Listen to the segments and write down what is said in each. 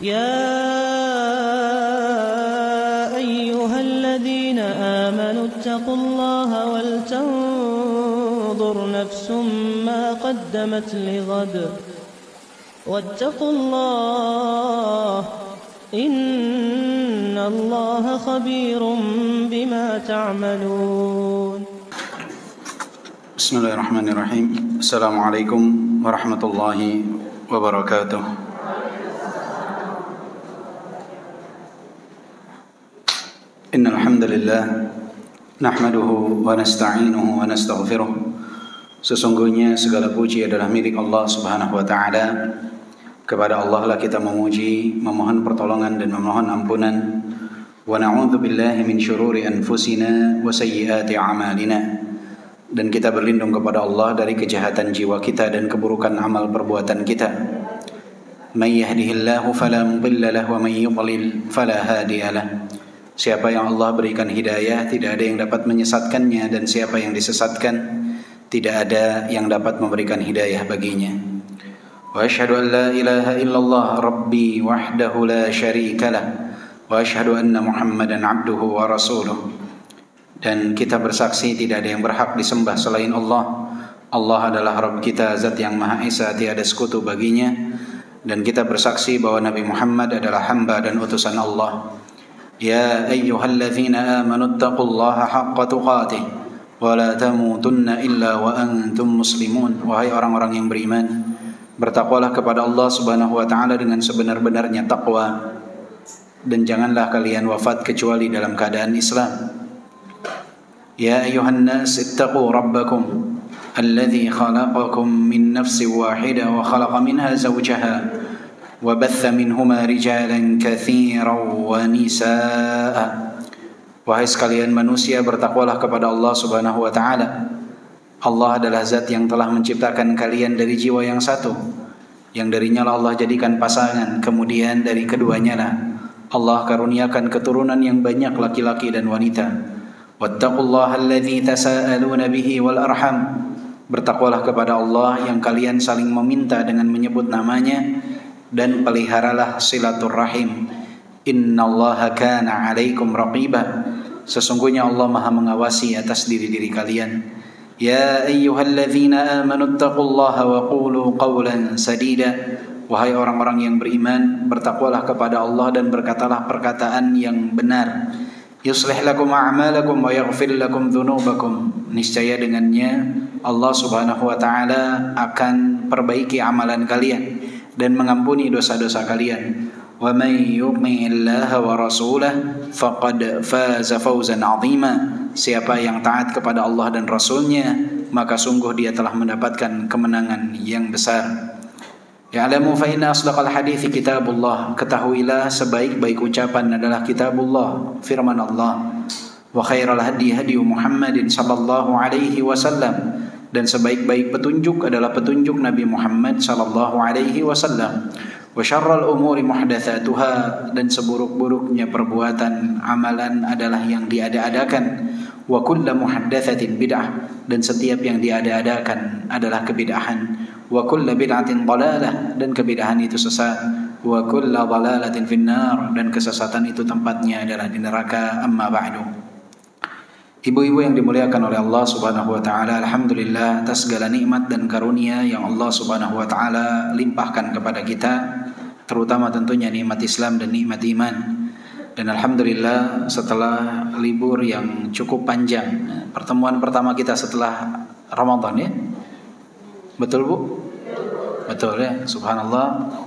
يا أيها الذين آمنوا اتقوا الله ولتنظر نفس ما قدمت لغد واتقوا الله إن الله خبير بما تعملون. بسم الله الرحمن الرحيم. السلام عليكم ورحمة الله وبركاته. إن الحمد لله نحمده ونستعينه ونستغفره. Sesungguhnya segala puji adalah milik Allah Subhanahu wa taala. Kepada Allah lah kita memuji, memohon pertolongan dan memohon ampunan. Wa na'udzu billahi min syururi anfusina wa sayyiati a'malina. Dan kita berlindung kepada Allah dari kejahatan jiwa kita dan keburukan amal perbuatan kita. May yahdihillahu fala mudilla lahu wa may yudlil fala hadiya lahu. Siapa yang Allah berikan hidayah, tidak ada yang dapat menyesatkannya, dan siapa yang disesatkan, tidak ada yang dapat memberikan hidayah baginya. Wa asyhadu an la ilaha illallah rabbi wahdahu la syarika lah wa asyhadu anna Muhammadan abduhu wa rasuluh. Dan kita bersaksi tidak ada yang berhak disembah selain Allah. Allah adalah Rabb kita, zat yang Maha Esa, tiada sekutu baginya. Dan kita bersaksi bahwa Nabi Muhammad adalah hamba dan utusan Allah. Ya ayyuhalladzina amanu taqullaha haqqa tuqatih wa la tamutunna illa wa antum muslimun. Wahai orang-orang yang beriman, bertakwalah kepada Allah Subhanahu wa taala dengan sebenar-benarnya takwa, dan janganlah kalian wafat kecuali dalam keadaan Islam. Ya ayyuhan nas ittaqu rabbakum alladzi khalaqakum min nafsin wahidah wa khalaqa minha zawjaha wa batha minhuma rijalan katsiran wa nisaa. Wahai sekalian manusia, bertakwalah kepada Allah Subhanahu wa taala. Allah adalah zat yang telah menciptakan kalian dari jiwa yang satu, yang darinya lah Allah jadikan pasangan, kemudian dari keduanya lah Allah karuniakan keturunan yang banyak, laki-laki dan wanita. Wattaqullaha alladzi tasaaluna bihi wal arham. Bertakwalah kepada Allah yang kalian saling meminta dengan menyebut namanya, dan peliharalah silaturrahim. Innallaha kana 'alaikum raqiba. Sesungguhnya Allah Maha mengawasi atas diri-diri kalian. Ya ayyuhalladzina amanu taqullaha wa qulu qawlan sadida. Wahai orang-orang yang beriman, bertakwalah kepada Allah dan berkatalah perkataan yang benar. Yuslih lakum a'malakum wa yaghfir lakum dzunubakum. Niscaya dengannya Allah Subhanahu wa taala akan perbaiki amalan kalian dan mengampuni dosa-dosa kalian. Wa may yu'minillaha wa rasulahu faqad faza fawzan 'azima. Siapa yang taat kepada Allah dan Rasulnya, maka sungguh dia telah mendapatkan kemenangan yang besar. Ya'lamu fa inna asdaqal hadithi kitabullah. Ketahuilah sebaik-baik ucapan adalah kitabullah, firman Allah. Wa khairal hadi hadi Muhammadin sallallahu alaihi wasallam. Dan sebaik-baik petunjuk adalah petunjuk Nabi Muhammad sallallahu alaihi wasallam. Wa syarrul umuri muhdatsatuha. Dan seburuk-buruknya perbuatan amalan adalah yang diada-adakan. Wa kullu muhdatsatin bid'ah. Dan setiap yang diada-adakan adalah kebid'ahan. Wa kullu bid'atin dhalalah. Dan kebid'ahan itu sesat. Wa kullu dhalalatin finnar. Dan kesesatan itu tempatnya adalah di neraka. Amma ba'du. Ibu-ibu yang dimuliakan oleh Allah Subhanahu wa taala, alhamdulillah atas segala nikmat dan karunia yang Allah Subhanahu wa taala limpahkan kepada kita, terutama tentunya nikmat Islam dan nikmat iman. Dan alhamdulillah setelah libur yang cukup panjang, pertemuan pertama kita setelah Ramadan, ya. Betul, Bu? Betul, ya. Subhanallah.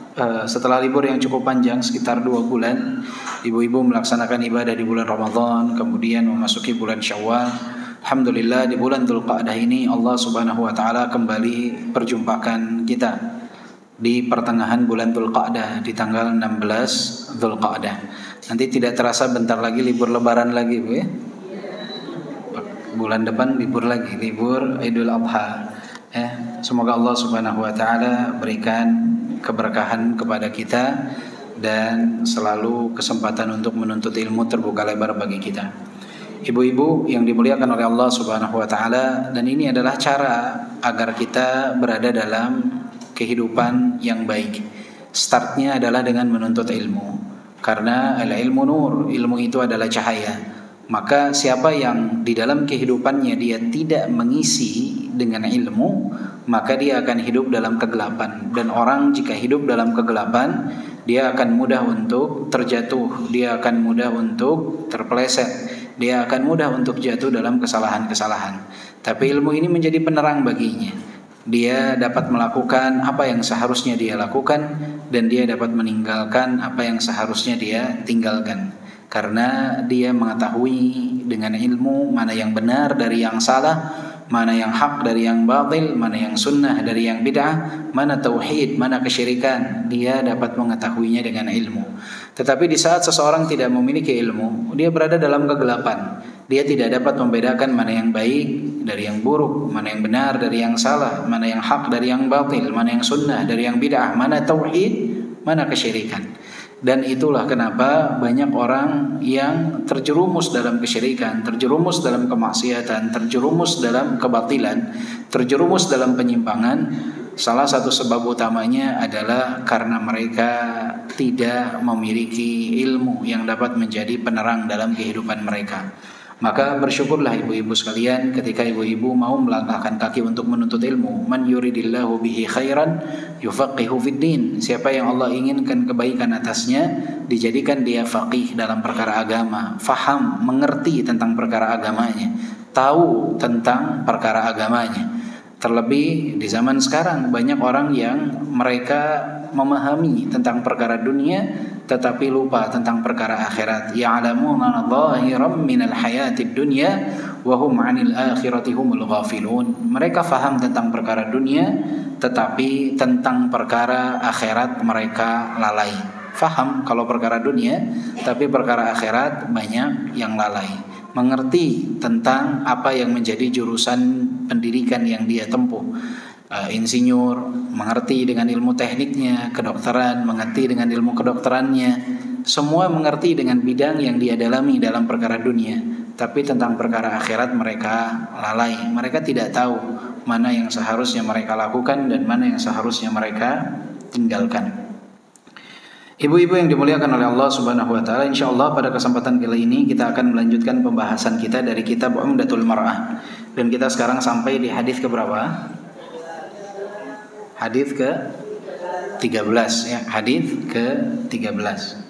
Setelah libur yang cukup panjang sekitar 2 bulan, ibu-ibu melaksanakan ibadah di bulan Ramadan, kemudian memasuki bulan Syawal. Alhamdulillah di bulan Dzulqa'dah ini Allah Subhanahu wa taala kembali perjumpakan kita di pertengahan bulan Dzulqa'dah di tanggal 16 Dzulqa'dah. Nanti tidak terasa bentar lagi libur lebaran lagi, Bu, ya. Bulan depan libur lagi, libur Idul Adha. Semoga Allah Subhanahu wa taala berikan keberkahan kepada kita dan selalu kesempatan untuk menuntut ilmu terbuka lebar bagi kita. Ibu-ibu yang dimuliakan oleh Allah Subhanahu wa taala, dan ini adalah cara agar kita berada dalam kehidupan yang baik. Startnya adalah dengan menuntut ilmu. Karena al-ilmu nur, ilmu itu adalah cahaya. Maka siapa yang di dalam kehidupannya dia tidak mengisi dengan ilmu, maka dia akan hidup dalam kegelapan. Dan orang jika hidup dalam kegelapan, dia akan mudah untuk terjatuh, dia akan mudah untuk terpeleset, dia akan mudah untuk jatuh dalam kesalahan-kesalahan. Tapi ilmu ini menjadi penerang baginya. Dia dapat melakukan apa yang seharusnya dia lakukan, dan dia dapat meninggalkan apa yang seharusnya dia tinggalkan. Karena dia mengetahui dengan ilmu mana yang benar dari yang salah, mana yang hak dari yang batil, mana yang sunnah dari yang bid'ah, mana tauhid, mana kesyirikan. Dia dapat mengetahuinya dengan ilmu. Tetapi di saat seseorang tidak memiliki ilmu, dia berada dalam kegelapan. Dia tidak dapat membedakan mana yang baik dari yang buruk, mana yang benar dari yang salah, mana yang hak dari yang batil, mana yang sunnah dari yang bid'ah, mana tauhid, mana kesyirikan. Dan itulah kenapa banyak orang yang terjerumus dalam kesyirikan, terjerumus dalam kemaksiatan, terjerumus dalam kebatilan, terjerumus dalam penyimpangan. Salah satu sebab utamanya adalah karena mereka tidak memiliki ilmu yang dapat menjadi penerang dalam kehidupan mereka. Maka bersyukurlah ibu-ibu sekalian ketika ibu-ibu mau melangkahkan kaki untuk menuntut ilmu. Man yuridillahu bihi khairan yufaqihu fid din. Siapa yang Allah inginkan kebaikan atasnya, dijadikan dia faqih dalam perkara agama, faham, mengerti tentang perkara agamanya, tahu tentang perkara agamanya. Terlebih di zaman sekarang banyak orang yang mereka memahami tentang perkara dunia tetapi lupa tentang perkara akhirat. Ya'lamuna dhahiran minal hayatid dunya wa hum 'anil akhirati humul ghafilun. Mereka faham tentang perkara dunia tetapi tentang perkara akhirat mereka lalai. Faham kalau perkara dunia tapi perkara akhirat banyak yang lalai. Mengerti tentang apa yang menjadi jurusan pendidikan yang dia tempuh. Insinyur, mengerti dengan ilmu tekniknya, kedokteran, mengerti dengan ilmu kedokterannya, semua mengerti dengan bidang yang dia dalami dalam perkara dunia. Tapi tentang perkara akhirat mereka lalai. Mereka tidak tahu mana yang seharusnya mereka lakukan dan mana yang seharusnya mereka tinggalkan. Ibu-ibu yang dimuliakan oleh Allah Subhanahu wa taala, insyaallah pada kesempatan kali ini kita akan melanjutkan pembahasan kita dari kitab Umdatul Mar'ah. Dan kita sekarang sampai di hadis ke berapa? Hadis ke 13 ya, hadis ke 13.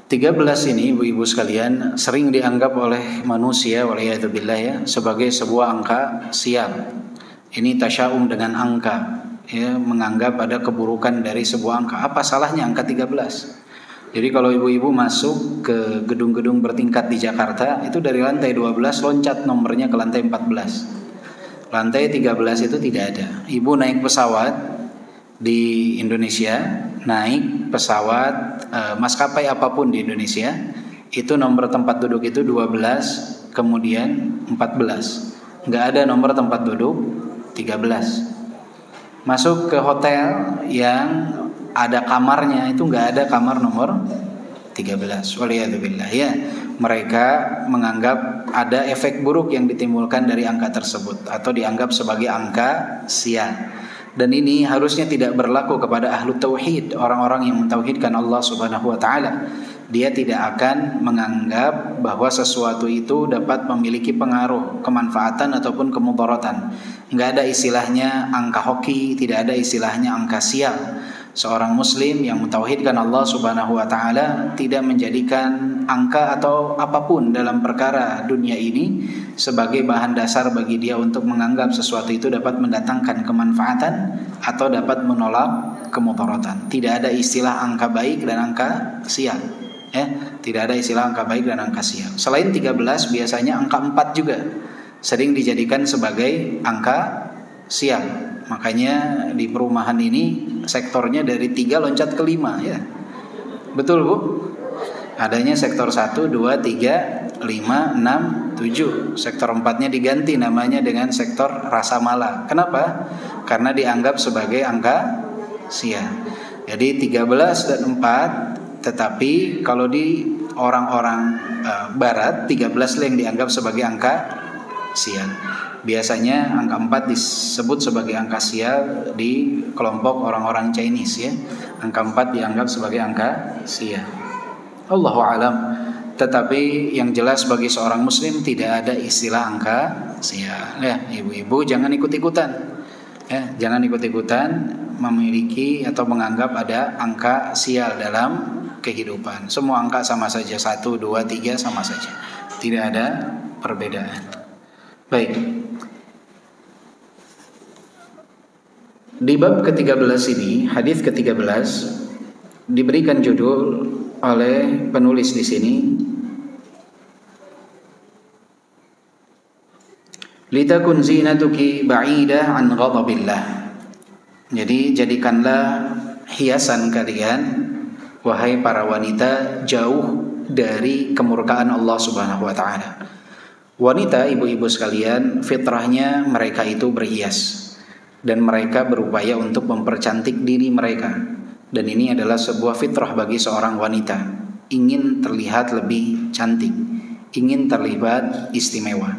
13 ini ibu-ibu sekalian sering dianggap oleh manusia waliyadzubillah ya sebagai sebuah angka sial. Ini tasya'um dengan angka, ya, menganggap ada keburukan dari sebuah angka. Apa salahnya angka 13? Jadi kalau ibu-ibu masuk ke gedung-gedung bertingkat di Jakarta, itu dari lantai 12 loncat nomornya ke lantai 14. Lantai 13 itu tidak ada. Ibu naik pesawat di Indonesia, naik pesawat maskapai apapun di Indonesia, itu nomor tempat duduk itu 12, kemudian 14. Nggak ada nomor tempat duduk 13. Masuk ke hotel yang ada kamarnya, itu nggak ada kamar nomor 13. Waliyadzubillah ya. Mereka menganggap ada efek buruk yang ditimbulkan dari angka tersebut atau dianggap sebagai angka sial. Dan ini harusnya tidak berlaku kepada ahlu tauhid, orang-orang yang mentauhidkan Allah Subhanahu wa taala. Dia tidak akan menganggap bahwa sesuatu itu dapat memiliki pengaruh, kemanfaatan ataupun kemudaratan. Enggak ada istilahnya angka hoki, tidak ada istilahnya angka sial. Seorang muslim yang mentauhidkan Allah Subhanahu wa taala tidak menjadikan angka atau apapun dalam perkara dunia ini sebagai bahan dasar bagi dia untuk menganggap sesuatu itu dapat mendatangkan kemanfaatan atau dapat menolak kemudaratan. Tidak ada istilah angka baik dan angka sial. Tidak ada istilah angka baik dan angka sial. Selain 13 biasanya angka 4 juga sering dijadikan sebagai angka sial. Makanya di perumahan ini sektornya dari 3 loncat ke 5 ya. Betul Bu? Adanya sektor 1, 2, 3, 5, 6, 7. Sektor 4-nya diganti namanya dengan sektor rasa mala. Kenapa? Karena dianggap sebagai angka sial. Jadi 13 dan 4, tetapi kalau di orang-orang barat 13 yang dianggap sebagai angka sial. Biasanya angka 4 disebut sebagai angka sial di kelompok orang-orang Chinese ya. Angka 4 dianggap sebagai angka sial. Allahu a'lam. Tetapi yang jelas bagi seorang muslim tidak ada istilah angka sial. Ya, ibu-ibu jangan ikut-ikutan. Ya, jangan ikut-ikutan memiliki atau menganggap ada angka sial dalam kehidupan. Semua angka sama saja, 1, 2, 3 sama saja. Tidak ada perbedaan. Baik. Di bab ke-13 ini, hadis ke-13 diberikan judul oleh penulis di sini, litakun zinatuki ba'idah an ghadabillah. Jadi jadikanlah hiasan kalian wahai para wanita jauh dari kemurkaan Allah Subhanahu wa taala. Wanita, ibu-ibu sekalian, fitrahnya mereka itu berhias dan mereka berupaya untuk mempercantik diri mereka. Dan ini adalah sebuah fitrah bagi seorang wanita, ingin terlihat lebih cantik, ingin terlihat istimewa.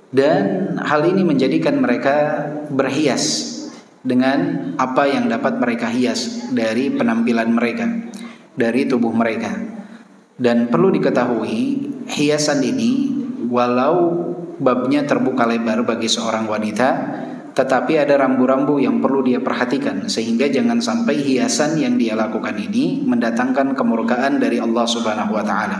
Dan hal ini menjadikan mereka berhias dengan apa yang dapat mereka hias dari penampilan mereka, dari tubuh mereka. Dan perlu diketahui, hiasan ini walau babnya terbuka lebar bagi seorang wanita, tetapi ada rambu-rambu yang perlu dia perhatikan, sehingga jangan sampai hiasan yang dia lakukan ini mendatangkan kemurkaan dari Allah Subhanahu wa taala.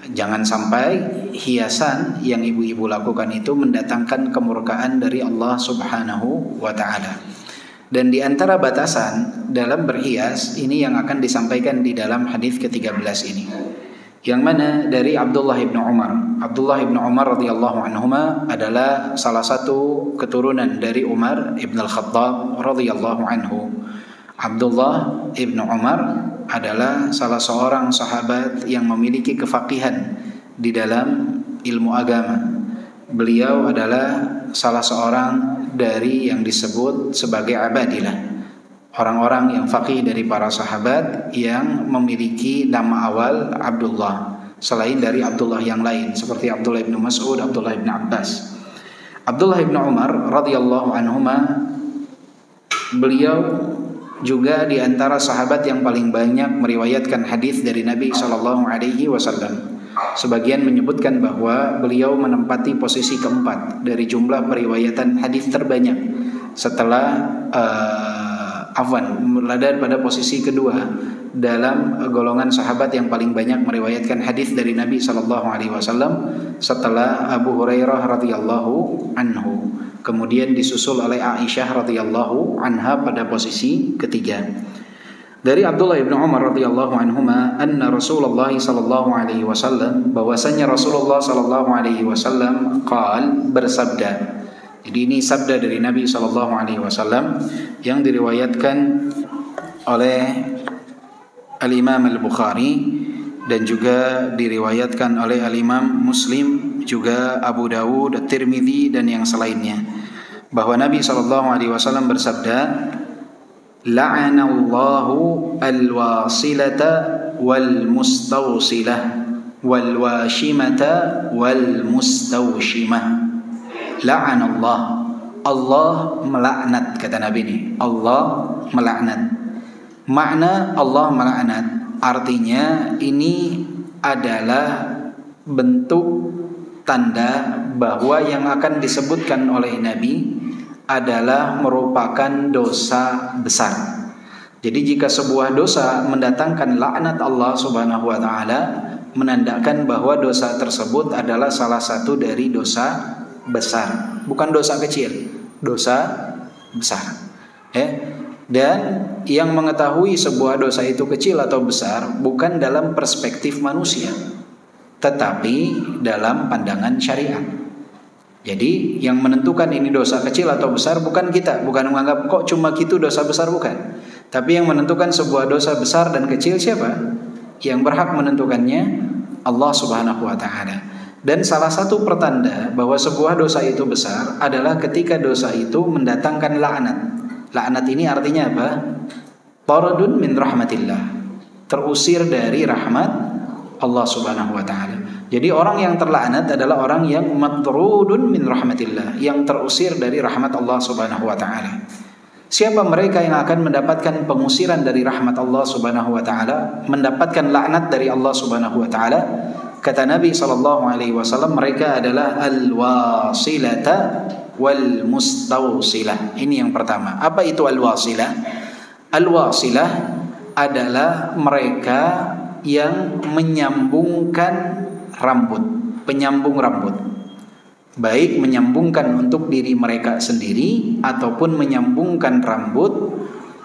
Jangan sampai hiasan yang ibu-ibu lakukan itu mendatangkan kemurkaan dari Allah Subhanahu wa taala. Dan di antara batasan dalam berhias ini yang akan disampaikan di dalam hadis ke-13 ini, yang mana dari Abdullah ibn Umar. Abdullah ibn Umar radhiyallahu anhuma adalah salah satu keturunan dari Umar ibn al-Khattab radhiyallahu anhu. Abdullah ibn Umar adalah salah seorang sahabat yang memiliki kefaqihan di dalam ilmu agama. Beliau adalah salah seorang dari yang disebut sebagai abadilah, orang-orang yang faqih dari para sahabat yang memiliki nama awal Abdullah, selain dari Abdullah yang lain seperti Abdullah bin Mas'ud, Abdullah bin Abbas. Abdullah bin Umar radhiyallahu anhuma, beliau juga di antara sahabat yang paling banyak meriwayatkan hadis dari Nabi sallallahu alaihi wasallam. Sebagian menyebutkan bahwa beliau menempati posisi keempat dari jumlah periwayatan hadis terbanyak setelah berada pada posisi kedua dalam golongan sahabat yang paling banyak meriwayatkan hadis dari Nabi sallallahu alaihi wasallam setelah Abu Hurairah radhiyallahu anhu. Kemudian disusul oleh Aisyah radhiyallahu anha pada posisi ketiga. Dari Abdullah bin Umar radhiyallahu anhuma, anna Rasulullah sallallahu alaihi wasallam, bahwasanya Rasulullah sallallahu alaihi wasallam bersabda. Jadi ini sabda dari Nabi sallallahu alaihi wasallam yang diriwayatkan oleh Al-Imam Al-Bukhari dan juga diriwayatkan oleh Al-Imam Muslim, juga Abu Dawud, At-Tirmidzi dan yang selainnya, bahwa Nabi sallallahu alaihi wasallam bersabda, la'anallahu al-wasilata wal mustawsilah wal washimata wal mustawshimah. La'anallah, Allah melaknat, kata Nabi ini, Allah melaknat. Makna Allah melaknat artinya ini adalah bentuk tanda bahwa yang akan disebutkan oleh Nabi adalah merupakan dosa besar. Jadi jika sebuah dosa mendatangkan laknat Allah Subhanahu wa taala, menandakan bahwa dosa tersebut adalah salah satu dari dosa besar, bukan dosa kecil, dosa besar. Dan yang mengetahui sebuah dosa itu kecil atau besar bukan dalam perspektif manusia, tetapi dalam pandangan syariat. Jadi yang menentukan ini dosa kecil atau besar bukan kita, bukan menganggap kok cuma gitu dosa besar, bukan. Tapi yang menentukan sebuah dosa besar dan kecil siapa? Yang berhak menentukannya Allah Subhanahu wa taala. Dan salah satu pertanda bahwa sebuah dosa itu besar adalah ketika dosa itu mendatangkan laknat. Laknat ini artinya apa? Taradun min rahmatillah, terusir dari rahmat Allah Subhanahu wa taala. Jadi orang yang terlaknat adalah orang yang matrudun min rahmatillah, yang terusir dari rahmat Allah Subhanahu wa taala. Siapa mereka yang akan mendapatkan pengusiran dari rahmat Allah Subhanahu wa taala, mendapatkan laknat dari Allah Subhanahu wa taala? Kata Nabi sallallahu alaihi wasallam, mereka adalah al-wasilata wal mustawsilah. Ini yang pertama. Apa itu al-wasilah? Al-wasilah adalah mereka yang menyambungkan rambut, penyambung rambut. Baik menyambungkan untuk diri mereka sendiri ataupun menyambungkan rambut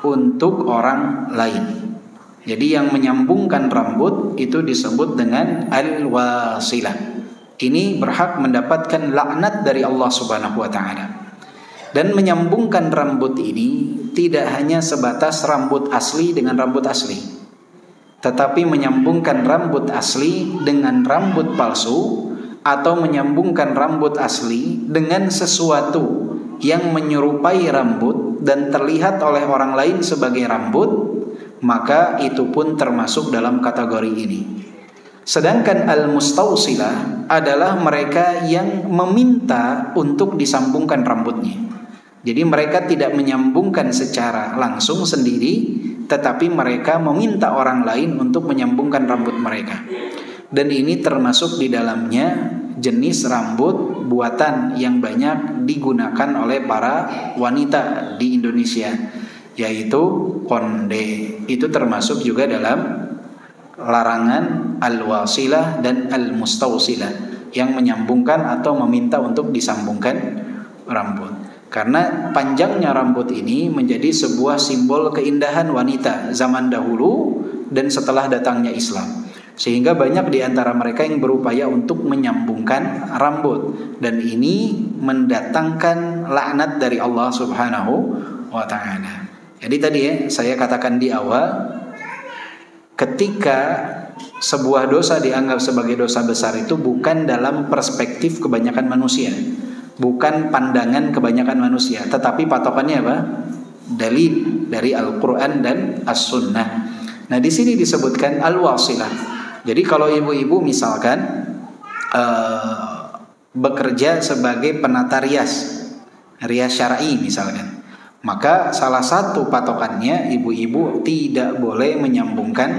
untuk orang lain. Jadi yang menyambungkan rambut itu disebut dengan al-wasilah. Ini berhak mendapatkan laknat dari Allah Subhanahu wa taala. Dan menyambungkan rambut ini tidak hanya sebatas rambut asli dengan rambut asli, tetapi menyambungkan rambut asli dengan rambut palsu, atau menyambungkan rambut asli dengan sesuatu yang menyerupai rambut dan terlihat oleh orang lain sebagai rambut, maka itu pun termasuk dalam kategori ini. Sedangkan al-mustawsilah adalah mereka yang meminta untuk disambungkan rambutnya. Jadi mereka tidak menyambungkan secara langsung sendiri, tetapi mereka meminta orang lain untuk menyambungkan rambut mereka. Dan ini termasuk di dalamnya jenis rambut buatan yang banyak digunakan oleh para wanita di Indonesia, yaitu konde. Itu termasuk juga dalam larangan al-wasilah dan al-mustawsilah, yang menyambungkan atau meminta untuk disambungkan rambut. Karena panjangnya rambut ini menjadi sebuah simbol keindahan wanita zaman dahulu dan setelah datangnya Islam. Sehingga banyak di antara mereka yang berupaya untuk menyambungkan rambut, dan ini mendatangkan laknat dari Allah Subhanahu wa taala. Jadi tadi saya katakan di awal, ketika sebuah dosa dianggap sebagai dosa besar itu bukan dalam perspektif kebanyakan manusia, bukan pandangan kebanyakan manusia, tetapi patokannya apa? Dalil dari Al-Qur'an dan As-Sunnah. Nah, di sini disebutkan al-wasilah. Jadi kalau ibu-ibu misalkan bekerja sebagai penata rias syar'i misalkan, maka salah satu patokannya ibu-ibu tidak boleh menyambungkan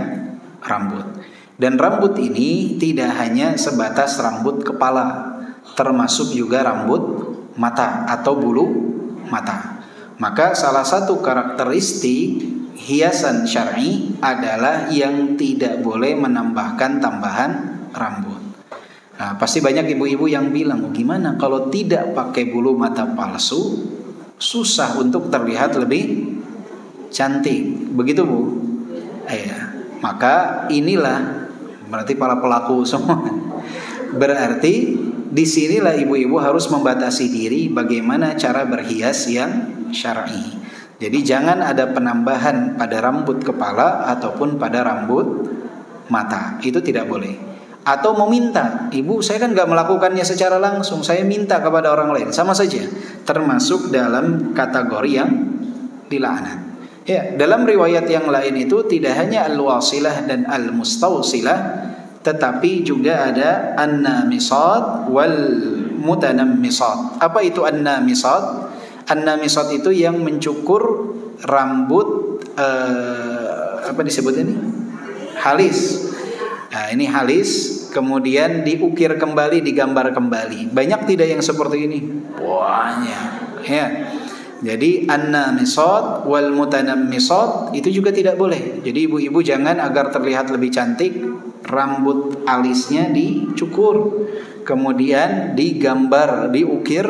rambut. Dan rambut ini tidak hanya sebatas rambut kepala, termasuk juga rambut mata atau bulu mata. Maka salah satu karakteristik hiasan syar'i adalah yang tidak boleh menambahkan tambahan rambut. Nah, pasti banyak ibu-ibu yang bilang, gimana kalau tidak pakai bulu mata palsu, susah untuk terlihat lebih cantik, begitu Bu? Maka inilah berarti para pelaku semua. Berarti disinilah ibu-ibu harus membatasi diri bagaimana cara berhias yang syar'i. Jadi jangan ada penambahan pada rambut kepala ataupun pada rambut mata, itu tidak boleh. Atau meminta, ibu saya kan gak melakukannya secara langsung, saya minta kepada orang lain, sama saja, termasuk dalam kategori yang dilaknat. Ya, dalam riwayat yang lain itu tidak hanya al-wasilah dan al-mustawsilah, tetapi juga ada an-namisat wal mutanammisat. Apa itu an-namisat? An-namisat itu yang mencukur rambut apa disebut ini? Halis. Nah, ini halis kemudian diukir kembali, digambar kembali. Banyak tidak yang seperti ini? Banyak. Ya. Jadi an-namisat wal mutanammisat itu juga tidak boleh. Jadi ibu-ibu jangan agar terlihat lebih cantik, rambut alisnya dicukur, kemudian digambar, diukir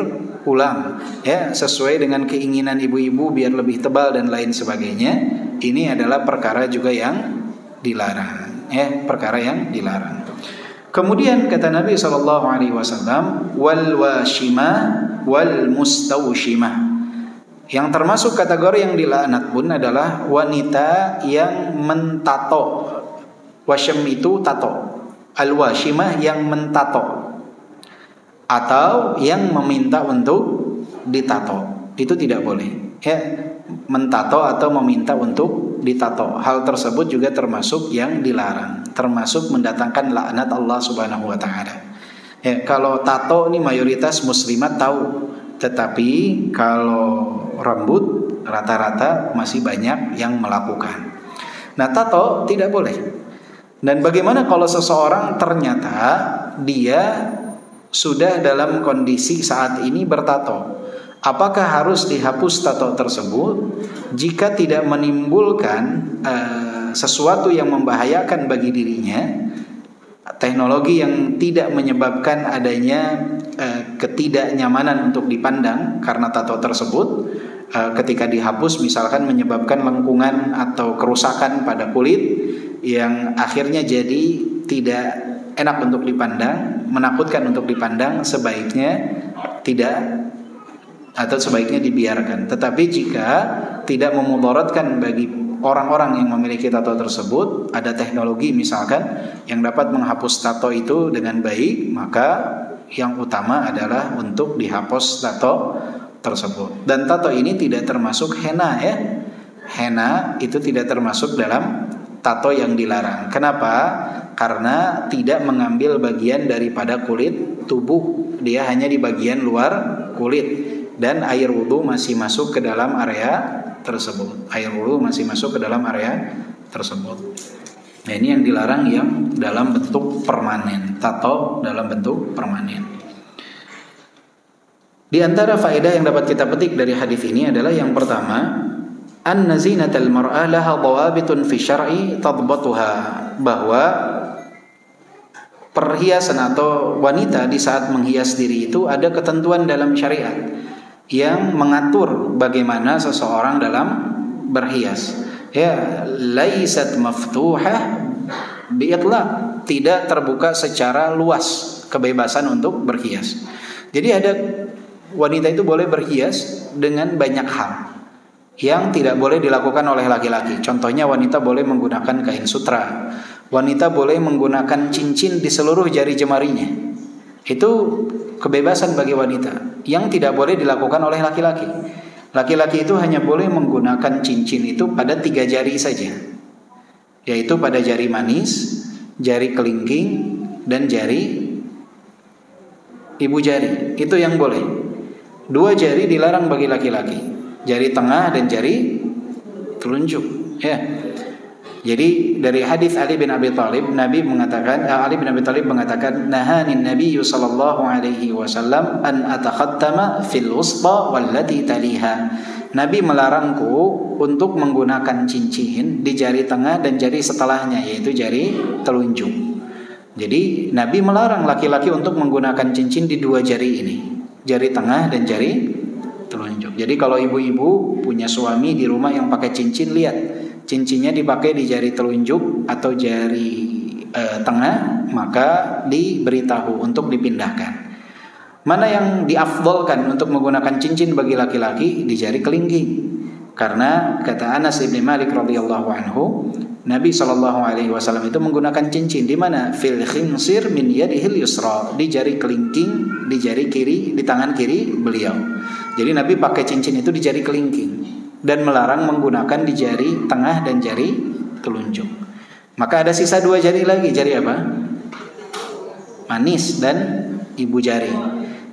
ulang, ya, sesuai dengan keinginan ibu-ibu biar lebih tebal dan lain sebagainya. Ini adalah perkara juga yang dilarang, ya, perkara yang dilarang. Kemudian kata Nabi SAW, wal washimah wal mustawshimah. Yang termasuk kategori yang dilaknat pun adalah wanita yang mentato. Wasyam itu tato, al-washimah yang mentato atau yang meminta untuk ditato, itu tidak boleh. Ya, mentato atau meminta untuk ditato. Hal tersebut juga termasuk yang dilarang, termasuk mendatangkan laknat Allah Subhanahu wa taala. Ya, kalau tato ini mayoritas muslimat tahu, tetapi kalau rambut rata-rata masih banyak yang melakukan. Nah, tato tidak boleh. Dan bagaimana kalau seseorang ternyata dia sudah dalam kondisi saat ini bertato? Apakah harus dihapus tato tersebut jika tidak menimbulkan sesuatu yang membahayakan bagi dirinya, teknologi yang tidak menyebabkan adanya ketidaknyamanan untuk dipandang karena tato tersebut, ketika dihapus misalkan menyebabkan lengkungan atau kerusakan pada kulit yang akhirnya jadi tidak enak untuk dipandang, menakutkan untuk dipandang, sebaiknya tidak atau sebaiknya dibiarkan. Tetapi jika tidak memudaratkan bagi orang-orang yang memiliki tato tersebut, ada teknologi misalkan yang dapat menghapus tato itu dengan baik, maka yang utama adalah untuk dihapus tato tersebut. Dan tato ini tidak termasuk henna ya. Henna itu tidak termasuk dalam tato yang dilarang. Kenapa? Karena tidak mengambil bagian daripada kulit tubuh, dia hanya di bagian luar kulit. Dan air wudhu masih masuk ke dalam area tersebut. Air wudhu masih masuk ke dalam area tersebut. Nah, ini yang dilarang yang dalam bentuk permanen, tato dalam bentuk permanen. Di antara faedah yang dapat kita petik dari hadis ini adalah yang pertama, anna zinatal mar'ah laha dhawabitun fi syar'i tadbatuha, bahwa perhiasan atau wanita di saat menghias diri itu ada ketentuan dalam syariat yang mengatur bagaimana seseorang dalam berhias. Ya, laisat maftuhah bi'itlaq, tidak terbuka secara luas kebebasan untuk berhias. Jadi ada wanita itu boleh berhias dengan banyak hal yang tidak boleh dilakukan oleh laki-laki. Contohnya wanita boleh menggunakan kain sutra, wanita boleh menggunakan cincin di seluruh jari jemarinya. Itu kebebasan bagi wanita yang tidak boleh dilakukan oleh laki-laki. Laki-laki itu hanya boleh menggunakan cincin itu pada 3 jari saja, yaitu pada jari manis, jari kelingking, dan jari ibu jari. Itu yang boleh. 2 jari dilarang bagi laki-laki, jari tengah dan jari telunjuk. Ya. Jadi dari hadis Ali bin Abi Thalib, Ali bin Abi Thalib mengatakan, nahanin Nabi sallallahu alaihi wasallam an atakhattama fil wusta wallati taliha. Nabi melarangku untuk menggunakan cincin di jari tengah dan jari setelahnya, yaitu jari telunjuk. Jadi Nabi melarang laki-laki untuk menggunakan cincin di 2 jari ini, jari tengah dan jari telunjuk. Jadi kalau ibu-ibu punya suami di rumah yang pakai cincin, lihat cincinnya dipakai di jari telunjuk atau jari tengah, maka diberitahu untuk dipindahkan. Mana yang diafdolkan untuk menggunakan cincin bagi laki-laki? Di jari kelingking. Karena kata Anas bin Malik radhiyallahu anhu, Nabi SAW itu menggunakan cincin di mana? Fil khinsir min yadihil yusra, di jari kelingking, di jari kiri, di tangan kiri beliau. Jadi Nabi pakai cincin itu di jari kelingking dan melarang menggunakan di jari tengah dan jari telunjuk. Maka ada sisa 2 jari lagi. Jari apa? Manis dan ibu jari.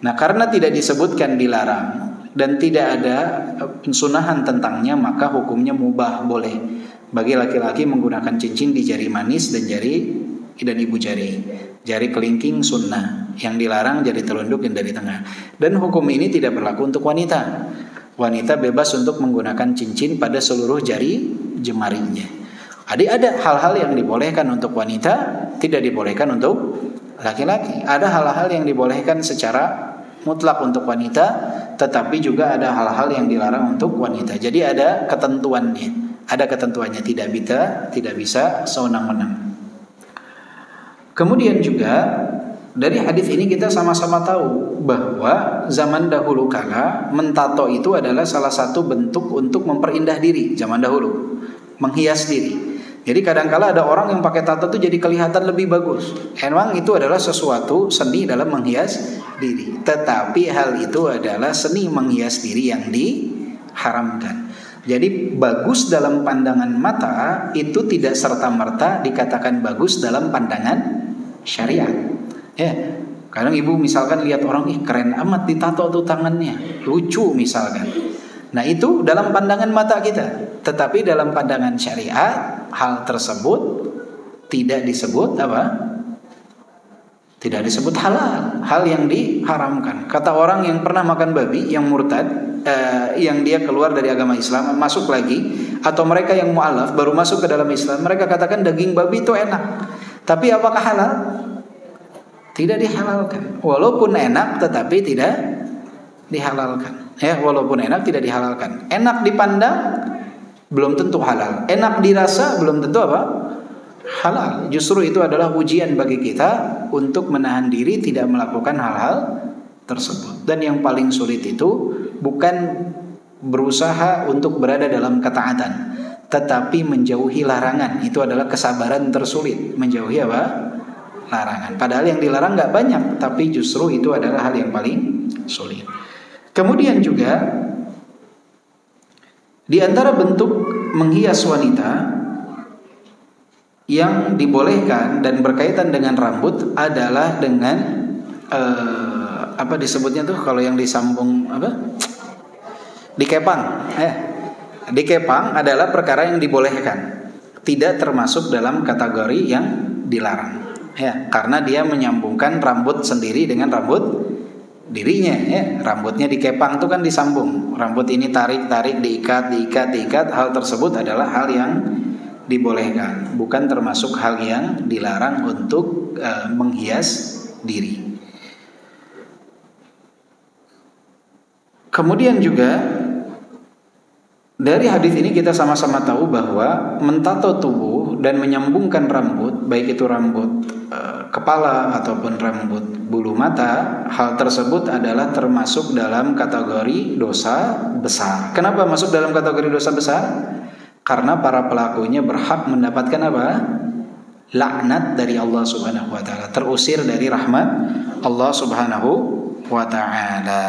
Nah, karena tidak disebutkan dilarang dan tidak ada sunahan tentangnya, maka hukumnya mubah, boleh bagi laki-laki menggunakan cincin di jari manis dan ibu jari. Jari kelingking sunnah, yang dilarang jari telunjuk dan jari tengah. Dan hukum ini tidak berlaku untuk wanita. Wanita bebas untuk menggunakan cincin pada seluruh jari jemarinya. Ada hal-hal yang dibolehkan untuk wanita, tidak dibolehkan untuk laki-laki. Ada hal-hal yang dibolehkan secara mutlak untuk wanita, tetapi juga ada hal-hal yang dilarang untuk wanita. Jadi ada ketentuannya, tidak bisa sewenang-wenang. Kemudian juga dari hadis ini kita sama-sama tahu bahwa zaman dahulu kala mentato itu adalah salah satu bentuk untuk memperindah diri zaman dahulu, menghias diri. Jadi kadang-kala ada orang yang pakai tato itu jadi kelihatan lebih bagus. Emang itu adalah sesuatu seni dalam menghias diri. Tetapi hal itu adalah seni menghias diri yang diharamkan. Jadi bagus dalam pandangan mata itu tidak serta-merta dikatakan bagus dalam pandangan syariat. Ya, kadang ibu misalkan lihat orang, ih keren amat ditato tuh tangannya, lucu misalkan. Nah itu dalam pandangan mata kita. Tetapi dalam pandangan syariat hal tersebut tidak disebut apa? Tidak disebut halal, hal yang diharamkan. Kata orang yang pernah makan babi, yang murtad, yang dia keluar dari agama Islam, masuk lagi, atau mereka yang mu'alaf baru masuk ke dalam Islam, mereka katakan daging babi itu enak. Tapi apakah halal? Tidak dihalalkan. Walaupun enak, tetapi tidak dihalalkan. Ya, walaupun enak tidak dihalalkan. Enak dipandang belum tentu halal. Enak dirasa belum tentu apa? Halal. Justru itu adalah ujian bagi kita untuk menahan diri tidak melakukan hal-hal tersebut. Dan yang paling sulit itu bukan berusaha untuk berada dalam ketaatan, tetapi menjauhi larangan. Itu adalah kesabaran tersulit. Menjauhi apa? Larangan. Padahal yang dilarang gak banyak, tapi justru itu adalah hal yang paling sulit. Kemudian juga di antara bentuk menghias wanita yang dibolehkan dan berkaitan dengan rambut adalah dengan apa disebutnya tuh kalau yang disambung apa? Dikepang. Dikepang adalah perkara yang dibolehkan, tidak termasuk dalam kategori yang dilarang. Ya, karena dia menyambungkan rambut sendiri dengan rambut dirinya. Ya, rambutnya dikepang itu kan disambung. Rambut ini tarik-tarik, diikat. Hal tersebut adalah hal yang dibolehkan, bukan termasuk hal yang dilarang untuk menghias diri. Kemudian juga dari hadis ini kita sama-sama tahu bahwa mentato tubuh dan menyambungkan rambut, baik itu rambut kepala ataupun rambut bulu mata, hal tersebut adalah termasuk dalam kategori dosa besar. Kenapa masuk dalam kategori dosa besar? Karena para pelakunya berhak mendapatkan apa? Laknat dari Allah Subhanahu wa taala, terusir dari rahmat Allah Subhanahu wa taala.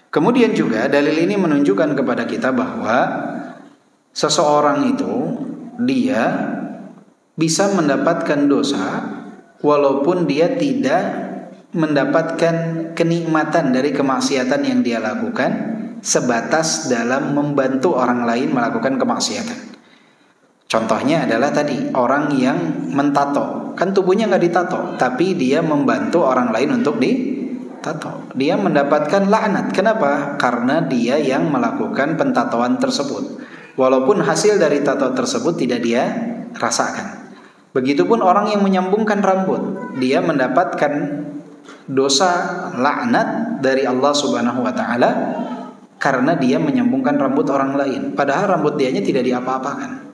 Kemudian juga dalil ini menunjukkan kepada kita bahwa seseorang itu dia bisa mendapatkan dosa walaupun dia tidak mendapatkan kenikmatan dari kemaksiatan yang dia lakukan, sebatas dalam membantu orang lain melakukan kemaksiatan. Contohnya adalah tadi orang yang mentato, kan tubuhnya nggak ditato, tapi dia membantu orang lain untuk ditato. Dia mendapatkan laknat. Kenapa? Karena dia yang melakukan pentatoan tersebut, walaupun hasil dari tato tersebut tidak dia rasakan. Begitupun orang yang menyambungkan rambut, dia mendapatkan dosa laknat dari Allah Subhanahu wa taala karena dia menyambungkan rambut orang lain, padahal rambut dianya tidak diapa-apakan.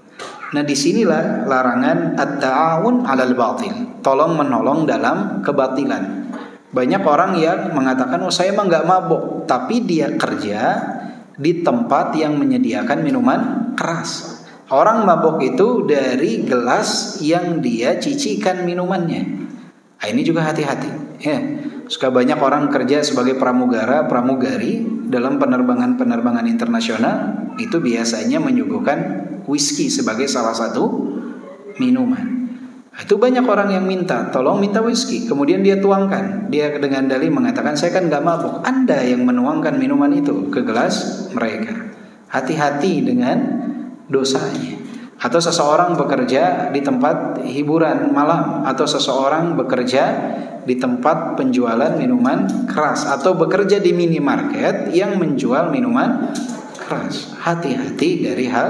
Nah, disinilah larangan at-ta'awun 'alal batil, tolong menolong dalam kebatilan. Banyak orang yang mengatakan, oh saya mah nggak mabuk, tapi dia kerja di tempat yang menyediakan minuman keras. Orang mabuk itu dari gelas yang dia cicikan minumannya. Nah, ini juga hati-hati. Ya. Suka banyak orang kerja sebagai pramugari dalam penerbangan internasional, itu biasanya menyuguhkan whisky sebagai salah satu minuman. Itu banyak orang yang tolong minta whisky, kemudian dia tuangkan. Dia dengan dalih mengatakan, saya kan gak mabuk. Anda yang menuangkan minuman itu ke gelas mereka. Hati-hati dengan dosanya. Atau seseorang bekerja di tempat hiburan malam, atau seseorang bekerja di tempat penjualan minuman keras, atau bekerja di minimarket yang menjual minuman keras. Hati-hati dari hal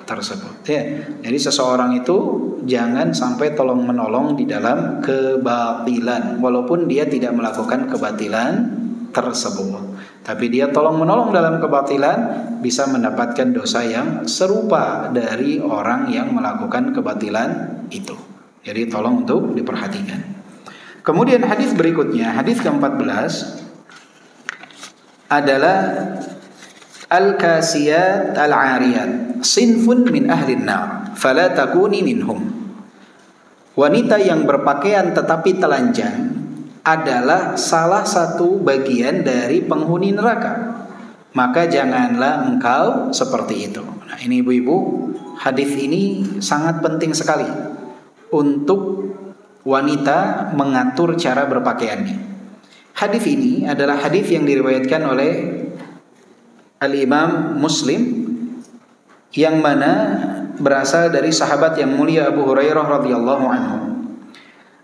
tersebut. Ya. Jadi seseorang itu jangan sampai tolong menolong di dalam kebatilan, walaupun dia tidak melakukan kebatilan tersebut, tapi dia tolong menolong dalam kebatilan, bisa mendapatkan dosa yang serupa dari orang yang melakukan kebatilan itu. Jadi tolong untuk diperhatikan. Kemudian hadis berikutnya, hadis ke-14 adalah al-kasiyat al-ariyat sinfun min ahlin nar fala takuni minhum. Wanita yang berpakaian tetapi telanjang adalah salah satu bagian dari penghuni neraka, maka janganlah engkau seperti itu. Nah, ini ibu-ibu, hadis ini sangat penting sekali untuk wanita mengatur cara berpakaiannya. Hadis ini adalah hadis yang diriwayatkan oleh Al-Imam Muslim, yang mana berasal dari sahabat yang mulia Abu Hurairah radhiyallahu anhu.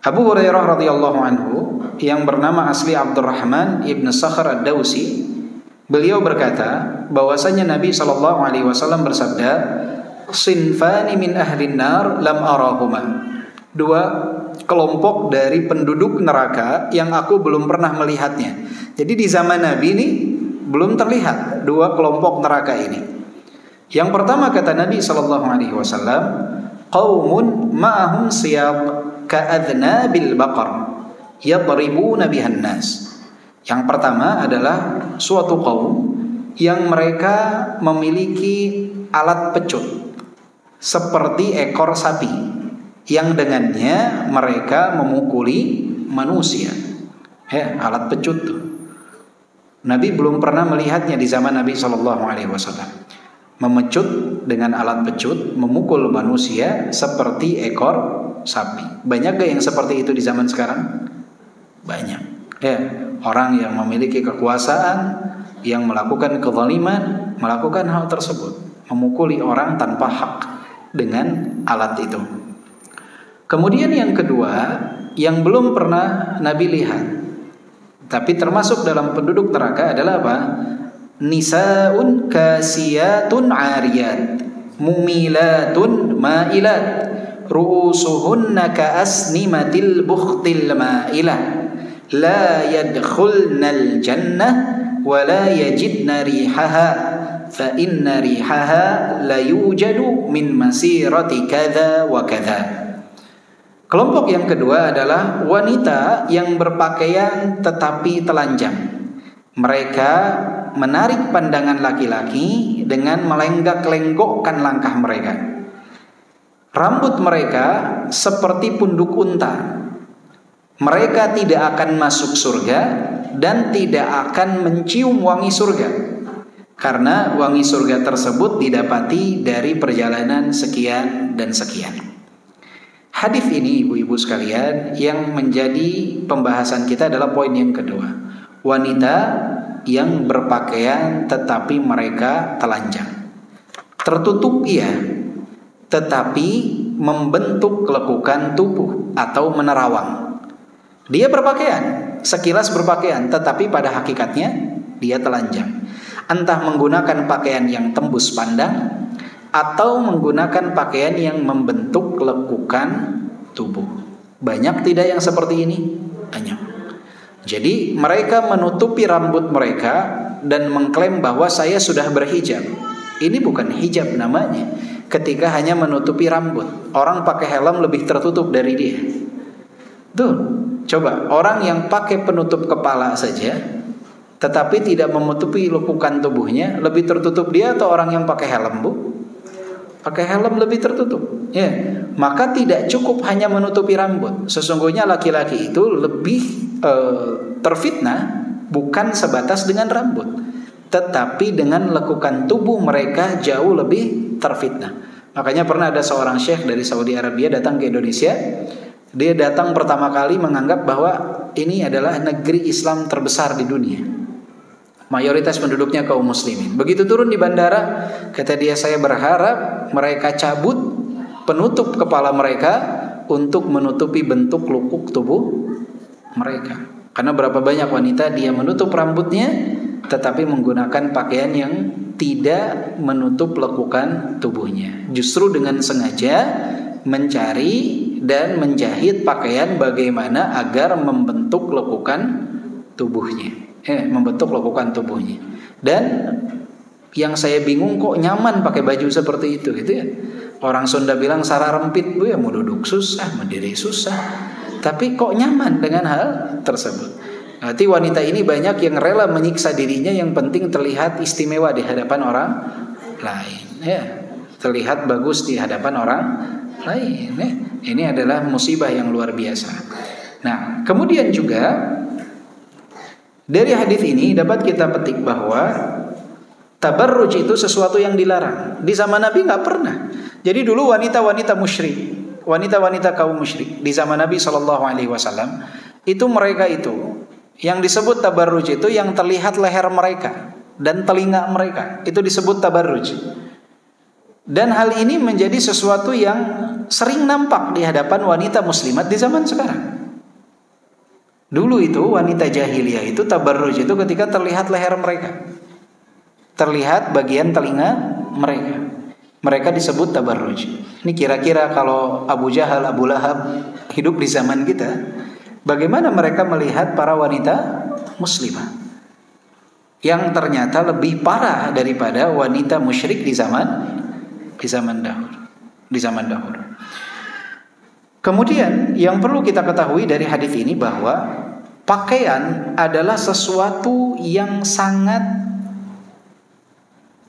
Abu Hurairah radhiyallahu anhu yang bernama asli Abdurrahman ibn Sakhr ad-Dawsi, beliau berkata bahwasanya Nabi SAW bersabda, "Sinfani min ahlin nar lam arahuma." Dua kelompok dari penduduk neraka yang aku belum pernah melihatnya. Jadi di zaman Nabi ini belum terlihat dua kelompok neraka ini. Yang pertama kata Nabi SAW, qaumun ma'ahum siyab ka'adnabil baqar yadribuna bihan nas. Yang pertama adalah suatu kaum yang mereka memiliki alat pecut seperti ekor sapi, yang dengannya mereka memukuli manusia. Alat pecut tuh. Nabi belum pernah melihatnya di zaman Nabi SAW. Memecut dengan alat pecut, memukul manusia seperti ekor sapi. Banyak gak yang seperti itu di zaman sekarang? Banyak. Orang yang memiliki kekuasaan, yang melakukan kezaliman, melakukan hal tersebut, memukuli orang tanpa hak dengan alat itu. Kemudian yang kedua, yang belum pernah Nabi lihat, tapi termasuk dalam penduduk neraka adalah apa? Nisaun kasiyatun ariyat mumilatun ma'ilat ru'usuhunna ka'asnimatil bukhtil ma'ilah la yadkhulnal jannah wa la yajidna rihaha fa inna rihaha la yujadu min masirati kadza wa kadza. Kelompok yang kedua adalah wanita yang berpakaian tetapi telanjang. Mereka menarik pandangan laki-laki dengan melenggak-lenggokkan langkah mereka. Rambut mereka seperti punduk unta. Mereka tidak akan masuk surga dan tidak akan mencium wangi surga, karena wangi surga tersebut didapati dari perjalanan sekian dan sekian. Hadis ini ibu-ibu sekalian yang menjadi pembahasan kita adalah poin yang kedua. Wanita yang berpakaian tetapi mereka telanjang. Tertutup iya, tetapi membentuk lekukan tubuh atau menerawang. Dia berpakaian, sekilas berpakaian, tetapi pada hakikatnya dia telanjang. Entah menggunakan pakaian yang tembus pandang atau menggunakan pakaian yang membentuk lekukan tubuh. Banyak tidak yang seperti ini? Banyak. Jadi mereka menutupi rambut mereka dan mengklaim bahwa saya sudah berhijab. Ini bukan hijab namanya. Ketika hanya menutupi rambut, orang pakai helm lebih tertutup dari dia. Tuh, coba orang yang pakai penutup kepala saja, tetapi tidak menutupi lekukan tubuhnya, lebih tertutup dia atau orang yang pakai helm, Bu? Pakai helm lebih tertutup. Maka tidak cukup hanya menutupi rambut. Sesungguhnya laki-laki itu lebih terfitnah bukan sebatas dengan rambut, tetapi dengan lekukan tubuh mereka jauh lebih terfitnah. Makanya pernah ada seorang syekh dari Saudi Arabia datang ke Indonesia. Dia datang pertama kali menganggap bahwa ini adalah negeri Islam terbesar di dunia. Mayoritas penduduknya kaum muslimin. Begitu turun di bandara, kata dia, saya berharap mereka cabut penutup kepala mereka untuk menutupi bentuk lekuk tubuh mereka. Karena berapa banyak wanita dia menutup rambutnya tetapi menggunakan pakaian yang tidak menutup lekukan tubuhnya. Justru dengan sengaja mencari dan menjahit pakaian bagaimana agar membentuk lekukan tubuhnya. Membentuk lekukan tubuhnya. Dan yang saya bingung kok nyaman pakai baju seperti itu gitu ya. Orang Sunda bilang sara rempit, Bu, ya mau duduk susah, berdiri susah. Tapi kok nyaman dengan hal tersebut. Berarti wanita ini banyak yang rela menyiksa dirinya yang penting terlihat istimewa di hadapan orang lain. Terlihat bagus di hadapan orang lain. Ini adalah musibah yang luar biasa. Nah, kemudian juga dari hadis ini dapat kita petik bahwa Tabarruj itu sesuatu yang dilarang. Di zaman Nabi nggak pernah. Jadi dulu wanita-wanita musyrik, wanita-wanita kaum musyrik di zaman Nabi SAW, itu mereka itu yang disebut tabarruj itu yang terlihat leher mereka dan telinga mereka, itu disebut tabarruj. Dan hal ini menjadi sesuatu yang sering nampak di hadapan wanita muslimat di zaman sekarang. Dulu itu wanita jahiliyah itu tabarruj itu ketika terlihat leher mereka, terlihat bagian telinga mereka. Mereka disebut tabarruj. Ini kira-kira kalau Abu Jahal, Abu Lahab hidup di zaman kita, bagaimana mereka melihat para wanita muslimah yang ternyata lebih parah daripada wanita musyrik di zaman dahulu. Kemudian yang perlu kita ketahui dari hadis ini bahwa pakaian adalah sesuatu yang sangat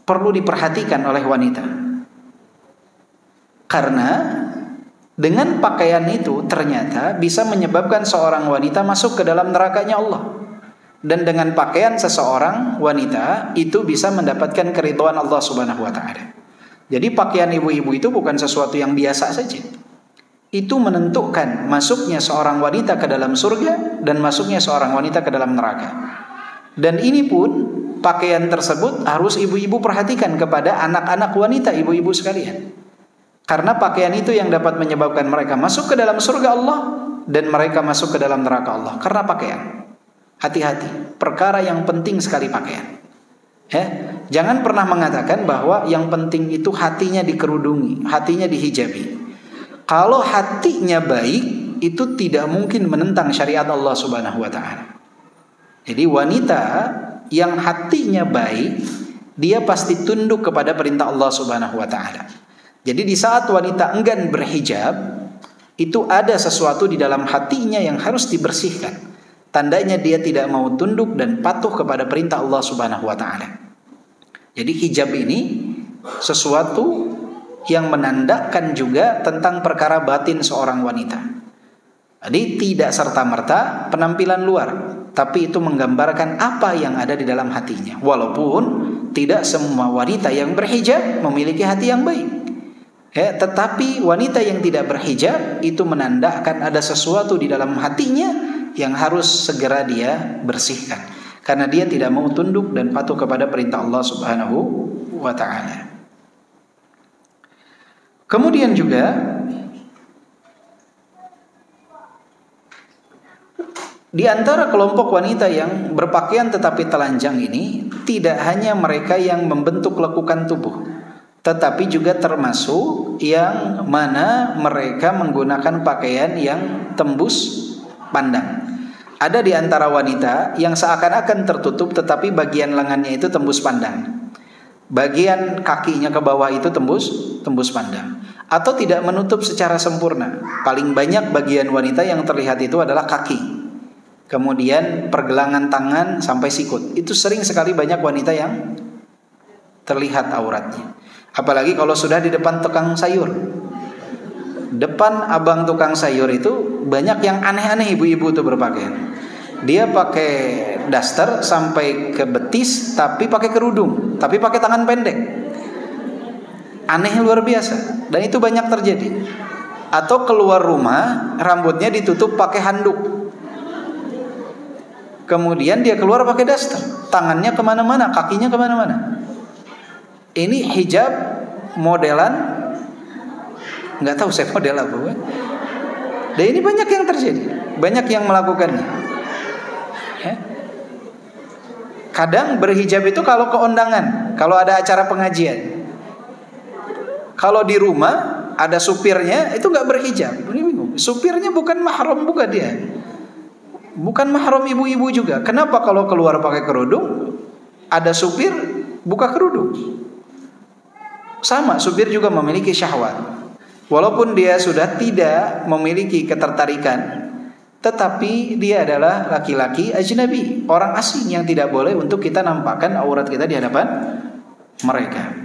perlu diperhatikan oleh wanita. Karena dengan pakaian itu ternyata bisa menyebabkan seorang wanita masuk ke dalam nerakanya Allah. Dan dengan pakaian seseorang wanita itu bisa mendapatkan keridhaan Allah Subhanahu wa taala. Jadi pakaian ibu-ibu itu bukan sesuatu yang biasa saja. Itu menentukan masuknya seorang wanita ke dalam surga dan masuknya seorang wanita ke dalam neraka. Dan ini pun pakaian tersebut harus ibu-ibu perhatikan kepada anak-anak wanita, ibu-ibu sekalian. Karena pakaian itu yang dapat menyebabkan mereka masuk ke dalam surga Allah dan mereka masuk ke dalam neraka Allah. Karena pakaian. Hati-hati, perkara yang penting sekali pakaian. Jangan pernah mengatakan bahwa yang penting itu hatinya dikerudungi, hatinya dihijabi. Kalau hatinya baik, itu tidak mungkin menentang syariat Allah Subhanahu wa taala. Jadi wanita yang hatinya baik, dia pasti tunduk kepada perintah Allah Subhanahu wa taala. Jadi di saat wanita enggan berhijab, itu ada sesuatu di dalam hatinya yang harus dibersihkan. Tandanya dia tidak mau tunduk dan patuh kepada perintah Allah Subhanahu wa taala. Jadi hijab ini sesuatu yang menandakan juga tentang perkara batin seorang wanita. Jadi tidak serta-merta penampilan luar, tapi itu menggambarkan apa yang ada di dalam hatinya. Walaupun tidak semua wanita yang berhijab memiliki hati yang baik. Tetapi wanita yang tidak berhijab itu menandakan ada sesuatu di dalam hatinya yang harus segera dia bersihkan. Karena dia tidak mau tunduk dan patuh kepada perintah Allah Subhanahu wa ta'ala. Kemudian juga di antara kelompok wanita yang berpakaian tetapi telanjang ini, tidak hanya mereka yang membentuk lekukan tubuh, tetapi juga termasuk yang mana mereka menggunakan pakaian yang tembus pandang. Ada di antara wanita yang seakan-akan tertutup tetapi bagian lengannya itu tembus pandang. Bagian kakinya ke bawah itu tembus pandang. Atau tidak menutup secara sempurna. Paling banyak bagian wanita yang terlihat itu adalah kaki. Kemudian pergelangan tangan sampai sikut. Itu sering sekali banyak wanita yang terlihat auratnya. Apalagi kalau sudah di depan tukang sayur. Depan abang tukang sayur itu banyak yang aneh-aneh ibu-ibu tuh berpakaian. Dia pakai daster sampai ke betis tapi pakai kerudung, tapi pakai tangan pendek. Aneh luar biasa dan itu banyak terjadi. Atau keluar rumah rambutnya ditutup pakai handuk. Kemudian dia keluar pakai daster, tangannya kemana-mana, kakinya kemana-mana. Ini hijab modelan, nggak tahu saya model apa. Dan ini banyak yang terjadi, banyak yang melakukannya. Kadang berhijab itu kalau ke undangan, kalau ada acara pengajian. Kalau di rumah ada supirnya itu nggak berhijab. Ini bingung. Supirnya bukan mahram bukan dia, bukan mahram ibu-ibu juga. Kenapa kalau keluar pakai kerudung, ada supir buka kerudung? Sama, supir juga memiliki syahwat. Walaupun dia sudah tidak memiliki ketertarikan, tetapi dia adalah laki-laki ajnabi, orang asing yang tidak boleh untuk kita nampakkan aurat kita di hadapan mereka.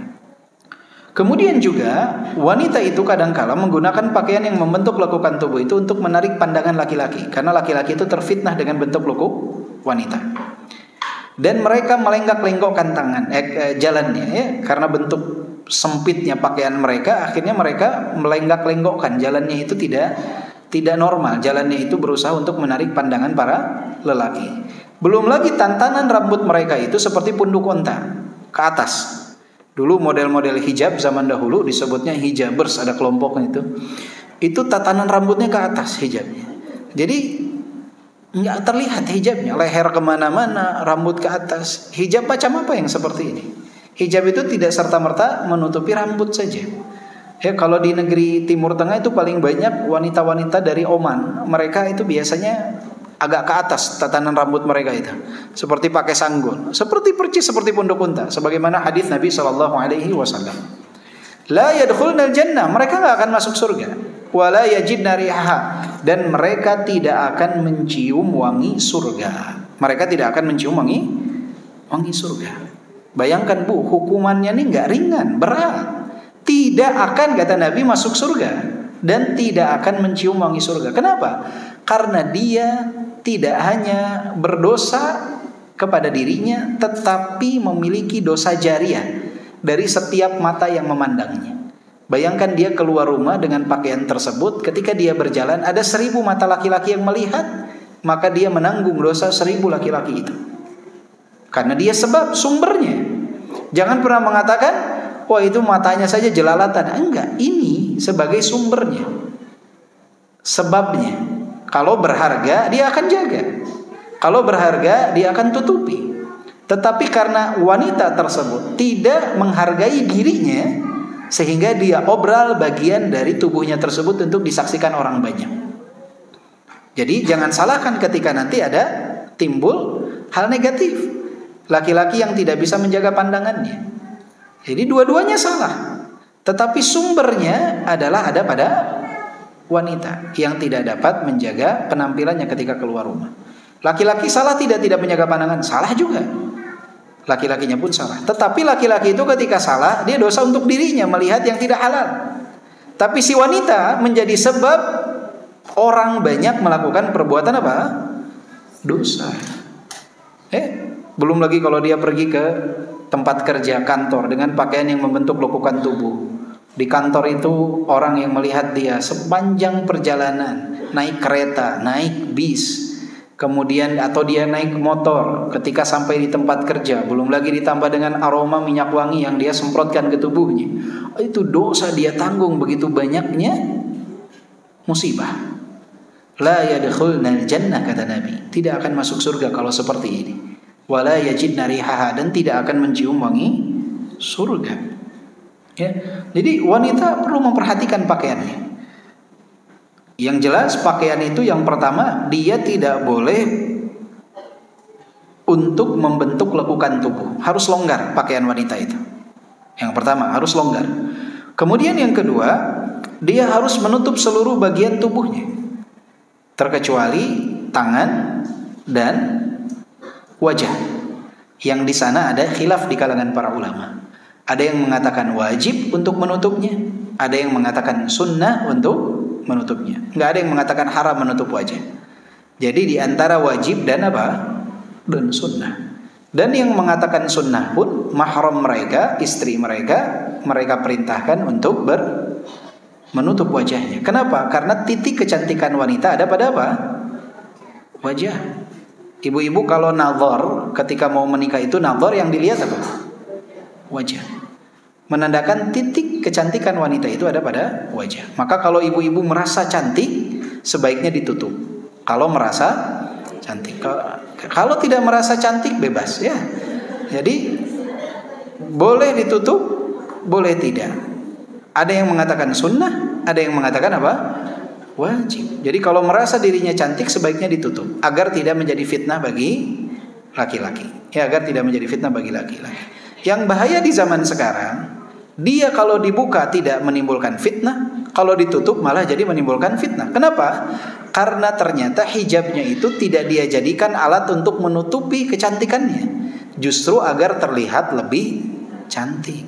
Kemudian juga wanita itu kadangkala menggunakan pakaian yang membentuk lekukan tubuh itu untuk menarik pandangan laki-laki, karena laki-laki itu terfitnah dengan bentuk lekuk wanita. Dan mereka melenggak-lenggokkan jalannya, ya, karena bentuk sempitnya pakaian mereka, akhirnya mereka melenggak-lenggokkan jalannya itu tidak normal. Jalannya itu berusaha untuk menarik pandangan para lelaki. Belum lagi tantanan rambut mereka itu seperti punduk unta ke atas. Dulu model-model hijab zaman dahulu disebutnya hijabers, ada kelompoknya itu. Itu tatanan rambutnya ke atas hijabnya. Jadi nggak terlihat hijabnya, leher kemana-mana, rambut ke atas. Hijab macam apa yang seperti ini? Hijab itu tidak serta-merta menutupi rambut saja. Ya, kalau di negeri Timur Tengah itu paling banyak wanita-wanita dari Oman. Mereka itu biasanya agak ke atas tatanan rambut mereka itu, seperti pakai sanggul, seperti percis seperti punduk unta. Sebagaimana hadis Nabi SAW. La yadkhulnal jannah, mereka nggak akan masuk surga. Wala yajidna rihaha, dan mereka tidak akan mencium wangi surga. Mereka tidak akan mencium wangi surga. Bayangkan Bu, hukumannya ini nggak ringan, berat. Tidak akan, kata Nabi, masuk surga dan tidak akan mencium wangi surga. Kenapa? Karena dia tidak hanya berdosa kepada dirinya, tetapi memiliki dosa jariah dari setiap mata yang memandangnya. Bayangkan dia keluar rumah dengan pakaian tersebut, ketika dia berjalan ada 1000 mata laki-laki yang melihat, maka dia menanggung dosa 1000 laki-laki itu. Karena dia sebab sumbernya. Jangan pernah mengatakan, wah itu matanya saja jelalatan. Enggak, ini sebagai sumbernya, sebabnya. Kalau berharga dia akan jaga, kalau berharga dia akan tutupi. Tetapi karena wanita tersebut tidak menghargai dirinya, sehingga dia obral bagian dari tubuhnya tersebut untuk disaksikan orang banyak. Jadi jangan salahkan ketika nanti ada timbul hal negatif, laki-laki yang tidak bisa menjaga pandangannya. Jadi dua-duanya salah, tetapi sumbernya adalah ada pada wanita yang tidak dapat menjaga penampilannya ketika keluar rumah. Laki-laki salah tidak menjaga pandangan, salah juga. Laki-lakinya pun salah. Tetapi laki-laki itu ketika salah, dia dosa untuk dirinya melihat yang tidak halal. Tapi si wanita menjadi sebab orang banyak melakukan perbuatan apa? Dosa. Belum lagi kalau dia pergi ke tempat kerja, kantor, dengan pakaian yang membentuk lekukan tubuh. Di kantor itu orang yang melihat dia sepanjang perjalanan, naik kereta, naik bis, kemudian atau dia naik motor, ketika sampai di tempat kerja, belum lagi ditambah dengan aroma minyak wangi yang dia semprotkan ke tubuhnya. Itu dosa dia tanggung, begitu banyaknya musibah. La yadkhulnal jannah, kata Nabi, tidak akan masuk surga kalau seperti ini. Wala yajidna rihaha, dan tidak akan mencium wangi surga. Ya. Jadi wanita perlu memperhatikan pakaiannya. Yang jelas pakaian itu yang pertama, dia tidak boleh untuk membentuk lekukan tubuh. Harus longgar pakaian wanita itu. Yang pertama harus longgar. Kemudian yang kedua, dia harus menutup seluruh bagian tubuhnya, terkecuali tangan dan wajah. Yang di sana ada khilaf di kalangan para ulama. Ada yang mengatakan wajib untuk menutupnya, ada yang mengatakan sunnah untuk menutupnya. Nggak ada yang mengatakan haram menutup wajah. Jadi di antara wajib dan apa? Dan sunnah. Dan yang mengatakan sunnah pun mahram mereka, istri mereka, mereka perintahkan untuk menutup wajahnya. Kenapa? Karena titik kecantikan wanita ada pada apa? Wajah. Ibu-ibu kalau nazar ketika mau menikah itu nazar yang dilihat apa? Wajah. Menandakan titik kecantikan wanita itu ada pada wajah. Maka kalau ibu-ibu merasa cantik, sebaiknya ditutup. Kalau merasa cantik, kalau tidak merasa cantik bebas ya. Jadi boleh ditutup, boleh tidak. Ada yang mengatakan sunnah, ada yang mengatakan apa? Wajib. Jadi kalau merasa dirinya cantik, sebaiknya ditutup agar tidak menjadi fitnah bagi laki-laki. Ya, agar tidak menjadi fitnah bagi laki-laki. Yang bahaya di zaman sekarang, dia kalau dibuka tidak menimbulkan fitnah, kalau ditutup malah jadi menimbulkan fitnah. Kenapa? Karena ternyata hijabnya itu tidak dia jadikan alat untuk menutupi kecantikannya, justru agar terlihat lebih cantik.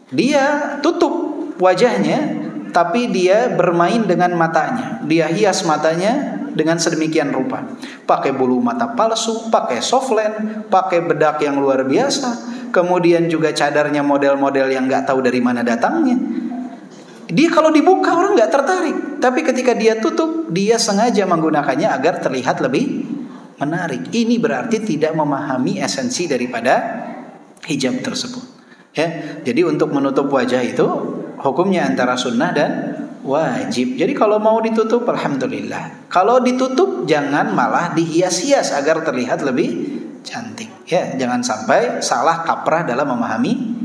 Dia tutup wajahnya, tapi dia bermain dengan matanya. Dia hias matanya dengan sedemikian rupa. Pakai bulu mata palsu, pakai softland, pakai bedak yang luar biasa, kemudian juga cadarnya model-model yang nggak tahu dari mana datangnya. Dia kalau dibuka orang nggak tertarik, tapi ketika dia tutup, dia sengaja menggunakannya agar terlihat lebih menarik. Ini berarti tidak memahami esensi daripada hijab tersebut. Ya, jadi untuk menutup wajah itu hukumnya antara sunnah dan wajib. Jadi kalau mau ditutup, alhamdulillah. Kalau ditutup, jangan malah dihias-hias agar terlihat lebih cantik. Ya, jangan sampai salah kaprah dalam memahami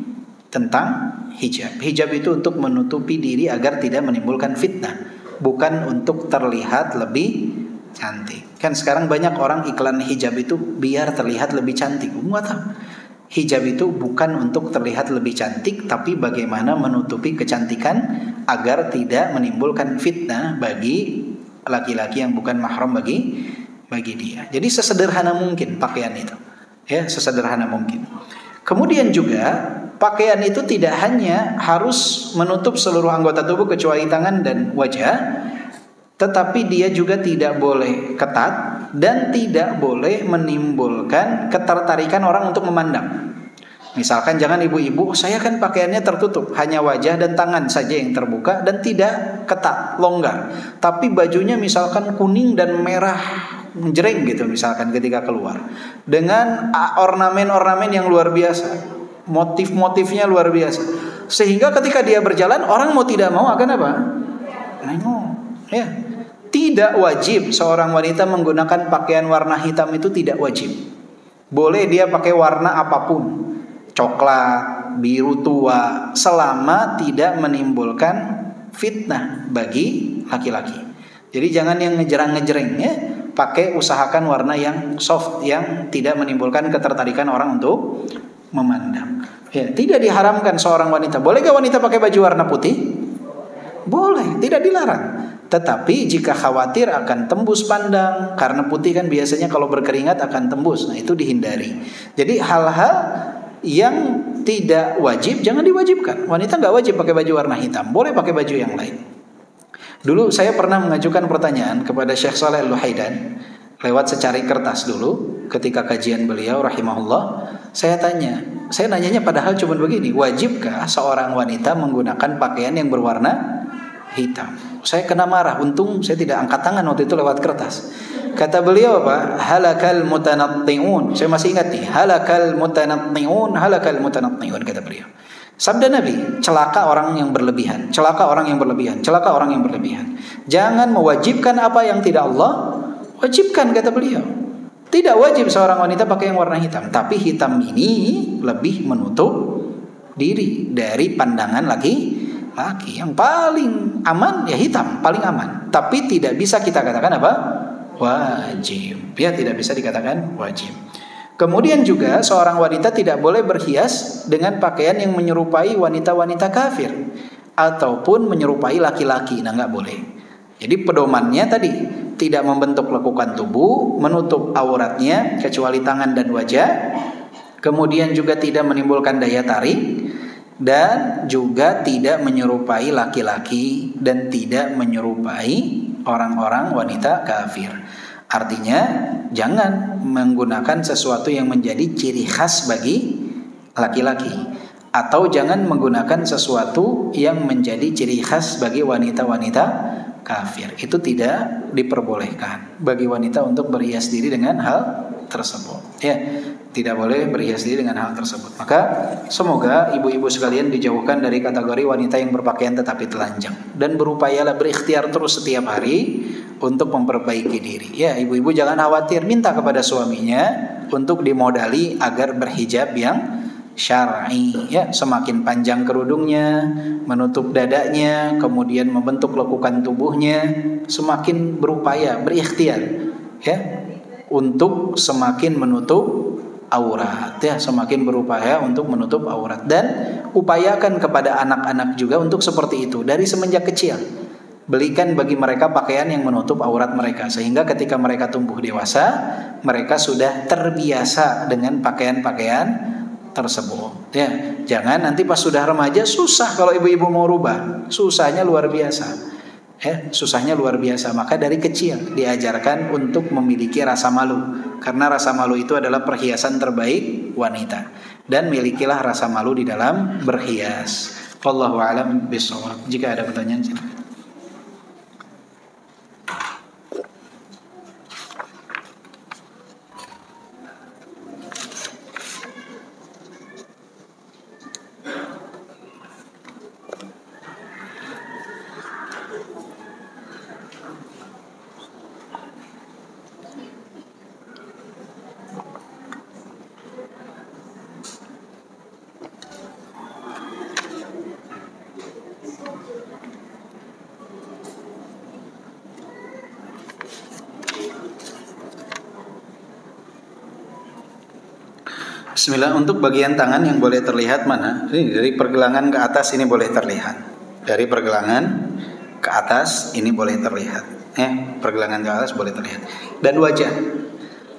tentang hijab. Hijab itu untuk menutupi diri agar tidak menimbulkan fitnah, bukan untuk terlihat lebih cantik. Kan sekarang banyak orang iklan hijab itu biar terlihat lebih cantik. Hijab itu bukan untuk terlihat lebih cantik, tapi bagaimana menutupi kecantikan agar tidak menimbulkan fitnah bagi laki-laki yang bukan mahram bagi dia. Jadi sesederhana mungkin pakaian itu, ya, sesederhana mungkin. Kemudian juga pakaian itu tidak hanya harus menutup seluruh anggota tubuh kecuali tangan dan wajah, tetapi dia juga tidak boleh ketat dan tidak boleh menimbulkan ketertarikan orang untuk memandang. Misalkan jangan ibu-ibu, saya kan pakaiannya tertutup, hanya wajah dan tangan saja yang terbuka dan tidak ketat, longgar. Tapi bajunya misalkan kuning dan merah jreng gitu misalkan ketika keluar, dengan ornamen-ornamen yang luar biasa, motif-motifnya luar biasa, sehingga ketika dia berjalan orang mau tidak mau akan apa? Nengok, ya. Tidak wajib seorang wanita menggunakan pakaian warna hitam, itu tidak wajib. Boleh dia pakai warna apapun, coklat, biru tua, selama tidak menimbulkan fitnah bagi laki-laki. Jadi jangan yang ngejerang-ngejereng, ya. Pakai, usahakan warna yang soft, yang tidak menimbulkan ketertarikan orang untuk memandang. Ya, tidak diharamkan seorang wanita. Boleh gak wanita pakai baju warna putih? Boleh, tidak dilarang. Tetapi jika khawatir akan tembus pandang, karena putih kan biasanya kalau berkeringat akan tembus, nah itu dihindari. Jadi hal-hal yang tidak wajib jangan diwajibkan. Wanita nggak wajib pakai baju warna hitam, boleh pakai baju yang lain. Dulu saya pernah mengajukan pertanyaan kepada Syekh Saleh Al-Luhaidan lewat secari kertas dulu ketika kajian beliau rahimahullah. Saya nanyanya padahal cuma begini, wajibkah seorang wanita menggunakan pakaian yang berwarna hitam? Saya kena marah, untung saya tidak angkat tangan waktu itu lewat kertas. Kata beliau apa? Halakal mutanatti'un. Saya masih ingat nih, halakal mutanatti'un, halakal mutanatti'un, kata beliau. Sabda Nabi, celaka orang yang berlebihan, celaka orang yang berlebihan, celaka orang yang berlebihan. Jangan mewajibkan apa yang tidak Allah wajibkan, kata beliau. Tidak wajib seorang wanita pakai yang warna hitam, tapi hitam ini lebih menutup diri dari pandangan laki-laki. Yang paling aman ya hitam, paling aman. Tapi tidak bisa kita katakan apa? Wajib. Ya, tidak bisa dikatakan wajib. Kemudian juga seorang wanita tidak boleh berhias dengan pakaian yang menyerupai wanita-wanita kafir ataupun menyerupai laki-laki. Nah, nggak boleh. Jadi pedomannya tadi, tidak membentuk lekukan tubuh, menutup auratnya kecuali tangan dan wajah. Kemudian juga tidak menimbulkan daya tarik, dan juga tidak menyerupai laki-laki dan tidak menyerupai orang-orang wanita kafir. Artinya jangan menggunakan sesuatu yang menjadi ciri khas bagi laki-laki, atau jangan menggunakan sesuatu yang menjadi ciri khas bagi wanita-wanita kafir. Itu tidak diperbolehkan bagi wanita untuk berhias diri dengan hal tersebut. Ya, tidak boleh berhias diri dengan hal tersebut. Maka semoga ibu-ibu sekalian dijauhkan dari kategori wanita yang berpakaian tetapi telanjang, dan berupayalah berikhtiar terus setiap hari untuk memperbaiki diri. Ya, ibu-ibu jangan khawatir, minta kepada suaminya untuk dimodali agar berhijab yang syar'i. Ya, semakin panjang kerudungnya, menutup dadanya, kemudian membentuk lekukan tubuhnya, semakin berupaya, berikhtiar, ya, untuk semakin menutup aurat, ya, semakin berupaya untuk menutup aurat. Dan upayakan kepada anak-anak juga untuk seperti itu dari semenjak kecil. Belikan bagi mereka pakaian yang menutup aurat mereka, sehingga ketika mereka tumbuh dewasa, mereka sudah terbiasa dengan pakaian-pakaian tersebut. Ya, jangan nanti pas sudah remaja susah kalau ibu-ibu mau rubah, susahnya luar biasa. susahnya luar biasa. Maka dari kecil diajarkan untuk memiliki rasa malu, karena rasa malu itu adalah perhiasan terbaik wanita. Dan milikilah rasa malu di dalam berhias. Wallahu a'lam bishawab. Jika ada pertanyaan silakan. Bismillah. Untuk bagian tangan yang boleh terlihat mana? Ini dari pergelangan ke atas ini boleh terlihat. Dari pergelangan ke atas ini boleh terlihat. Pergelangan ke atas boleh terlihat. Dan wajah.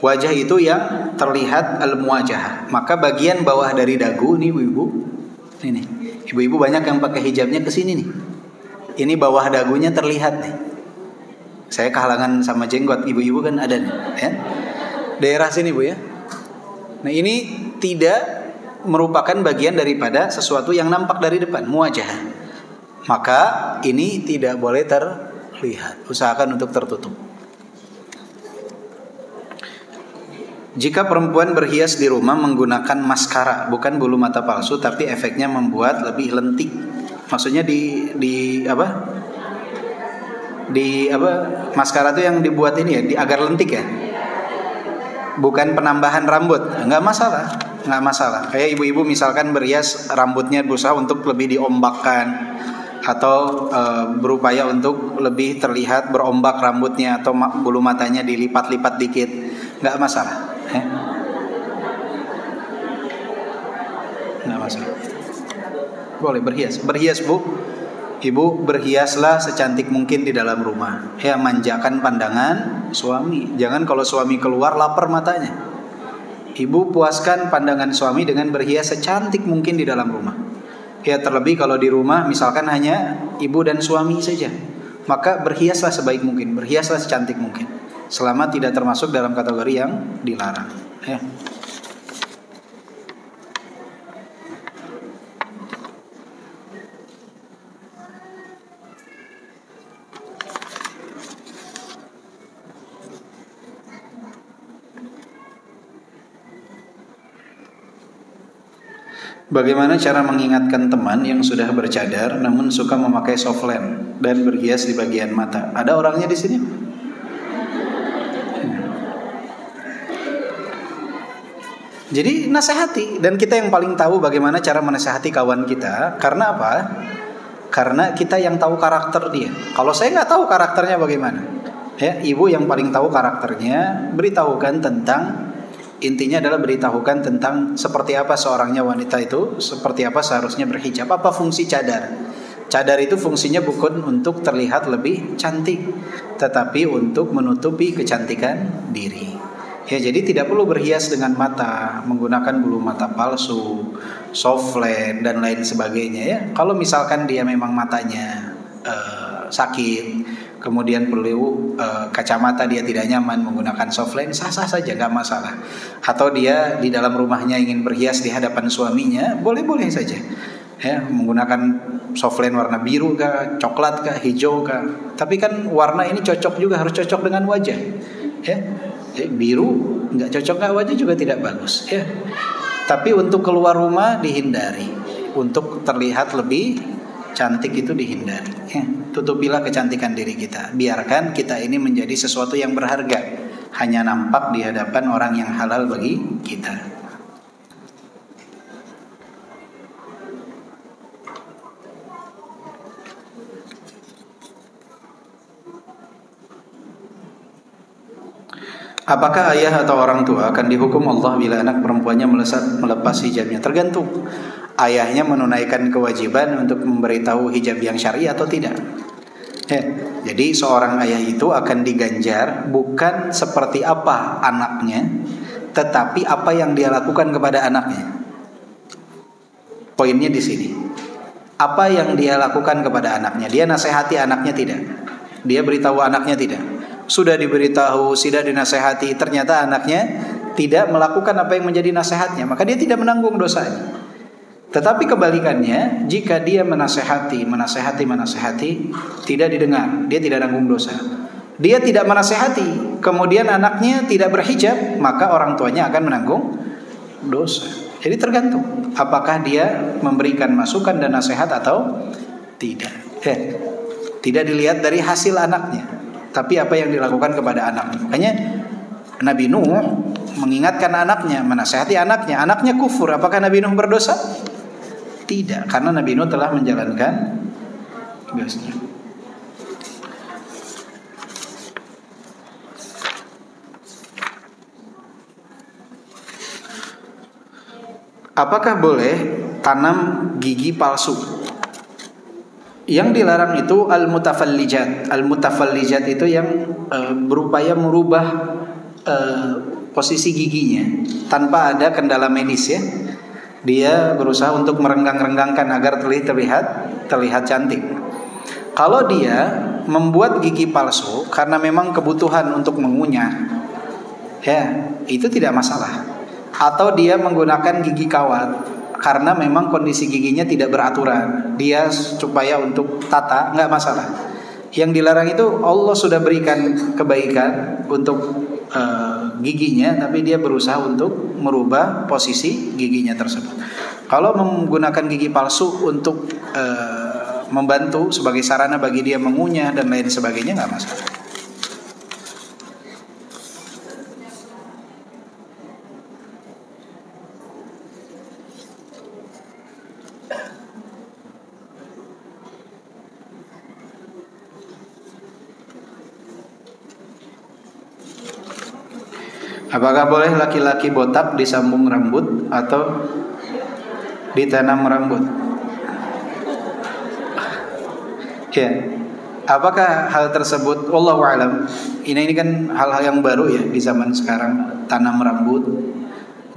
Wajah itu yang terlihat al-muwajahah. Maka bagian bawah dari dagu ini ibu-ibu. Ini. Ibu-ibu banyak yang pakai hijabnya ke sini nih. Ini bawah dagunya terlihat nih. Saya kehalangan sama jenggot, ibu-ibu kan ada nih, ya. Daerah sini Bu ya. Nah, ini tidak merupakan bagian daripada sesuatu yang nampak dari depan, muwajah. Maka ini tidak boleh terlihat. Usahakan untuk tertutup. Jika perempuan berhias di rumah menggunakan maskara, bukan bulu mata palsu, tapi efeknya membuat lebih lentik. Maksudnya di maskara itu yang dibuat ini ya, agar lentik ya. Bukan penambahan rambut, nggak masalah. Kayak ibu-ibu misalkan berhias rambutnya berusaha untuk lebih diombakkan, atau berupaya untuk lebih terlihat berombak rambutnya, atau bulu matanya dilipat-lipat dikit, nggak masalah. Nggak masalah. Boleh berhias Bu. Ibu berhiaslah secantik mungkin di dalam rumah. Manjakan pandangan suami. Jangan kalau suami keluar lapar matanya. Ibu puaskan pandangan suami dengan berhias secantik mungkin di dalam rumah. Terlebih kalau di rumah misalkan hanya ibu dan suami saja, maka berhiaslah sebaik mungkin, berhiaslah secantik mungkin, selama tidak termasuk dalam kategori yang dilarang. Bagaimana cara mengingatkan teman yang sudah bercadar namun suka memakai softland dan berhias di bagian mata? Ada orangnya di sini? Jadi nasihati, dan kita yang paling tahu bagaimana cara menasihati kawan kita. Karena apa? Karena kita yang tahu karakter dia. Kalau saya nggak tahu karakternya bagaimana, ibu yang paling tahu karakternya, beritahukan tentang. Intinya adalah beritahukan tentang seperti apa seorangnya wanita itu, seperti apa seharusnya berhijab, apa fungsi cadar. Cadar itu fungsinya bukan untuk terlihat lebih cantik, tetapi untuk menutupi kecantikan diri. Jadi tidak perlu berhias dengan mata, menggunakan bulu mata palsu, softland dan lain sebagainya. Kalau misalkan dia memang matanya sakit, kemudian perlu kacamata, dia tidak nyaman menggunakan softland, sah-sah saja, nggak masalah. Atau dia di dalam rumahnya ingin berhias di hadapan suaminya, boleh-boleh saja. Menggunakan softland warna biru kah, coklat kah, hijau kah. Tapi kan warna ini cocok juga, harus cocok dengan wajah. Biru nggak cocok nggak wajah juga tidak bagus. Tapi untuk keluar rumah dihindari, untuk terlihat lebih cantik itu dihindari. Tutupilah kecantikan diri kita. Biarkan kita ini menjadi sesuatu yang berharga, hanya nampak di hadapan orang yang halal bagi kita. Apakah ayah atau orang tua akan dihukum Allah bila anak perempuannya melepas hijabnya? Tergantung. Ayahnya menunaikan kewajiban untuk memberitahu hijab yang syar'i atau tidak. Jadi seorang ayah itu akan diganjar bukan seperti apa anaknya, tetapi apa yang dia lakukan kepada anaknya. Poinnya di sini. Apa yang dia lakukan kepada anaknya? Dia nasihati anaknya tidak? Dia beritahu anaknya tidak. Sudah diberitahu, sudah dinasehati, ternyata anaknya tidak melakukan apa yang menjadi nasihatnya, maka dia tidak menanggung dosanya. Tetapi kebalikannya, jika dia menasehati, tidak didengar, dia tidak nanggung dosa. Dia tidak menasehati, kemudian anaknya tidak berhijab, maka orang tuanya akan menanggung dosa. Jadi tergantung apakah dia memberikan masukan dan nasihat atau tidak. Tidak dilihat dari hasil anaknya, tapi apa yang dilakukan kepada anaknya. Makanya Nabi Nuh mengingatkan anaknya, menasihati anaknya. Anaknya kufur, apakah Nabi Nuh berdosa? Tidak, karena Nabi Nuh telah menjalankan tugasnya. Apakah boleh tanam gigi palsu? Yang dilarang itu al-mutafallijat. Al-mutafallijat itu yang berupaya merubah posisi giginya tanpa ada kendala medis ya. Dia berusaha untuk merenggang-renggangkan agar terlihat cantik. Kalau dia membuat gigi palsu karena memang kebutuhan untuk mengunyah, ya itu tidak masalah. Atau dia menggunakan gigi kawat karena memang kondisi giginya tidak beraturan, dia supaya untuk tata, nggak masalah. Yang dilarang itu Allah sudah berikan kebaikan untuk giginya, tapi dia berusaha untuk merubah posisi giginya tersebut. Kalau menggunakan gigi palsu untuk membantu sebagai sarana bagi dia mengunyah dan lain sebagainya, nggak masalah. Apakah boleh laki-laki botak disambung rambut atau ditanam rambut? Ya. Apakah hal tersebut, wallahu a'lam. Ini kan hal-hal yang baru ya di zaman sekarang, tanam rambut.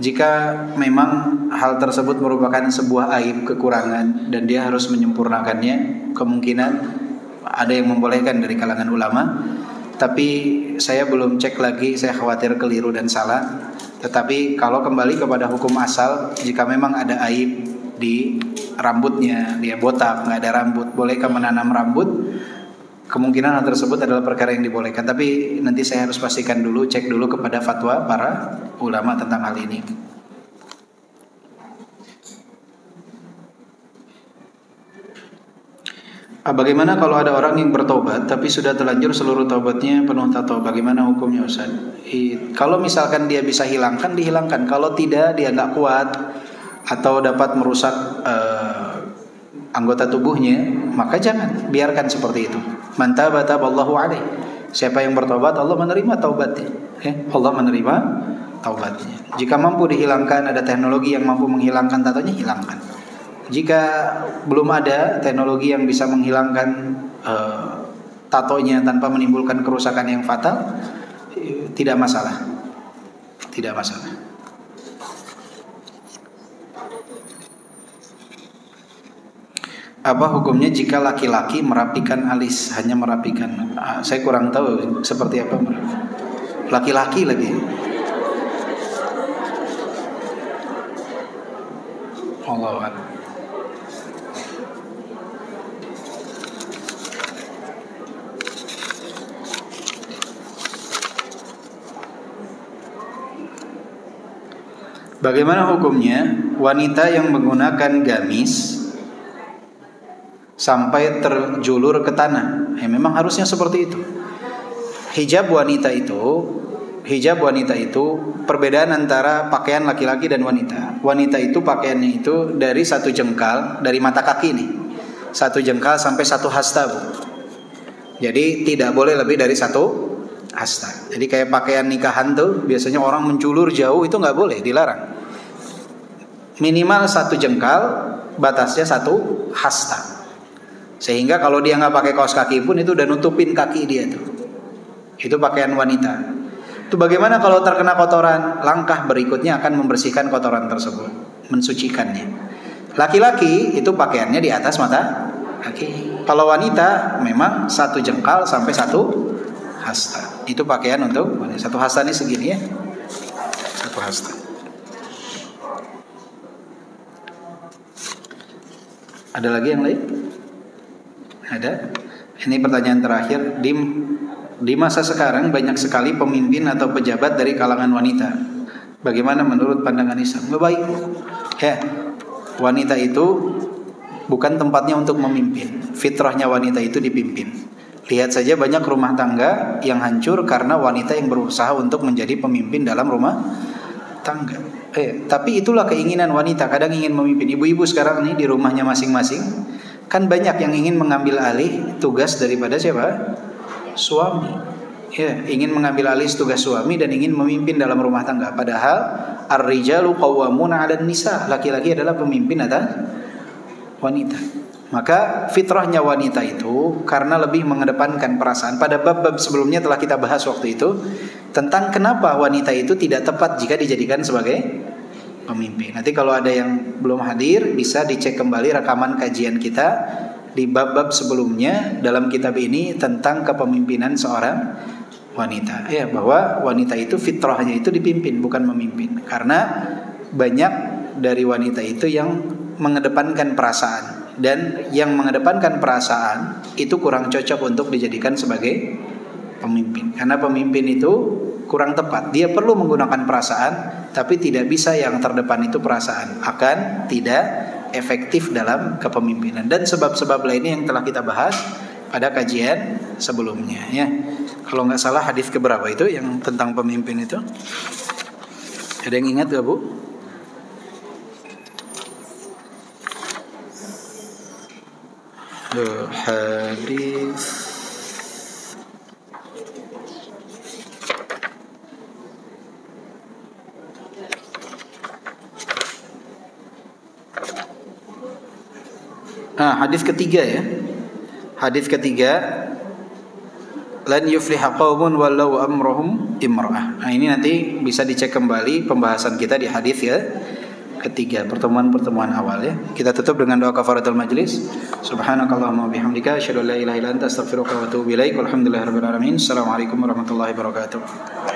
Jika memang hal tersebut merupakan sebuah aib, kekurangan, dan dia harus menyempurnakannya, kemungkinan ada yang membolehkan dari kalangan ulama. Tapi saya belum cek lagi, saya khawatir keliru dan salah. Tetapi kalau kembali kepada hukum asal, jika memang ada aib di rambutnya, dia botak, nggak ada rambut, bolehkah menanam rambut? Kemungkinan hal tersebut adalah perkara yang dibolehkan. Tapi nanti saya harus pastikan dulu, cek dulu kepada fatwa para ulama tentang hal ini. Bagaimana kalau ada orang yang bertobat tapi sudah terlanjur seluruh taubatnya penuh tato? Bagaimana hukumnya Ustaz? Kalau misalkan dia bisa hilangkan, dihilangkan. Kalau tidak, dia nggak kuat atau dapat merusak anggota tubuhnya, maka jangan, biarkan seperti itu. Man taba taballahu alaihi. Siapa yang bertobat, Allah menerima taubatnya. Allah menerima taubatnya. Jika mampu dihilangkan, ada teknologi yang mampu menghilangkan tatonya, hilangkan. Jika belum ada teknologi yang bisa menghilangkan tatonya tanpa menimbulkan kerusakan yang fatal, tidak masalah. Tidak masalah. Apa hukumnya jika laki-laki merapikan alis, hanya merapikan? Saya kurang tahu seperti apa. Laki-laki lagi. Allahu a'lam. Bagaimana hukumnya wanita yang menggunakan gamis sampai terjulur ke tanah? Memang harusnya seperti itu. Hijab wanita itu perbedaan antara pakaian laki-laki dan wanita. Wanita itu pakaiannya itu dari 1 jengkal dari mata kaki nih, 1 jengkal sampai 1 hasta, Bu. Jadi tidak boleh lebih dari 1 hasta. Jadi kayak pakaian nikahan tuh biasanya orang menculur jauh, itu nggak boleh, dilarang. Minimal 1 jengkal, batasnya 1 hasta. Sehingga kalau dia nggak pakai kaos kaki pun itu udah nutupin kaki dia tuh. Itu pakaian wanita. Itu bagaimana kalau terkena kotoran? Langkah berikutnya akan membersihkan kotoran tersebut, mensucikannya. Laki-laki itu pakaiannya di atas mata kaki. Kalau wanita memang 1 jengkal sampai 1 hasta. Itu pakaian untuk wanita. 1 hasta ini segini ya. 1 hasta. Ada lagi yang lain? Ada? Ini pertanyaan terakhir. Di masa sekarang banyak sekali pemimpin atau pejabat dari kalangan wanita. Bagaimana menurut pandangan Islam? Baik. Ya. Wanita itu bukan tempatnya untuk memimpin. Fitrahnya wanita itu dipimpin. Lihat saja banyak rumah tangga yang hancur karena wanita yang berusaha untuk menjadi pemimpin dalam rumah tangga. Tapi itulah keinginan wanita, kadang ingin memimpin. Ibu-ibu sekarang nih di rumahnya masing-masing, kan banyak yang ingin mengambil alih tugas daripada siapa? Suami. Ya, ingin mengambil alih tugas suami dan ingin memimpin dalam rumah tangga. Padahal ar-rijalu qawwamuna 'alan nisa. Laki-laki adalah pemimpin atas wanita. Maka fitrahnya wanita itu karena lebih mengedepankan perasaan. Pada bab-bab sebelumnya telah kita bahas waktu itu tentang kenapa wanita itu tidak tepat jika dijadikan sebagai pemimpin. Nanti kalau ada yang belum hadir bisa dicek kembali rekaman kajian kita di bab-bab sebelumnya dalam kitab ini tentang kepemimpinan seorang wanita. Ya, bahwa wanita itu fitrahnya itu dipimpin bukan memimpin. Karena banyak dari wanita itu yang mengedepankan perasaan, dan yang mengedepankan perasaan itu kurang cocok untuk dijadikan sebagai pemimpin. Karena pemimpin itu kurang tepat. Dia perlu menggunakan perasaan, tapi tidak bisa yang terdepan itu perasaan. Akan tidak efektif dalam kepemimpinan. Dan sebab-sebab lainnya yang telah kita bahas pada kajian sebelumnya ya. Kalau nggak salah hadis keberapa itu yang tentang pemimpin itu? Ada yang ingat gak, Bu? Hadis hadis ketiga ya. Hadis ketiga, lan yufliha qaumun walau amruhum imra'ah. Nah, ini nanti bisa dicek kembali pembahasan kita di hadis ya ketiga, pertemuan awal ya. Kita tutup dengan doa kafaratul majlis. Subhanakallahumma bihamdika asyhadu an la ilaha illa anta astaghfiruka wa atubu ilaik. Walhamdulillahirabbil alamin. Assalamualaikum warahmatullahi wabarakatuh.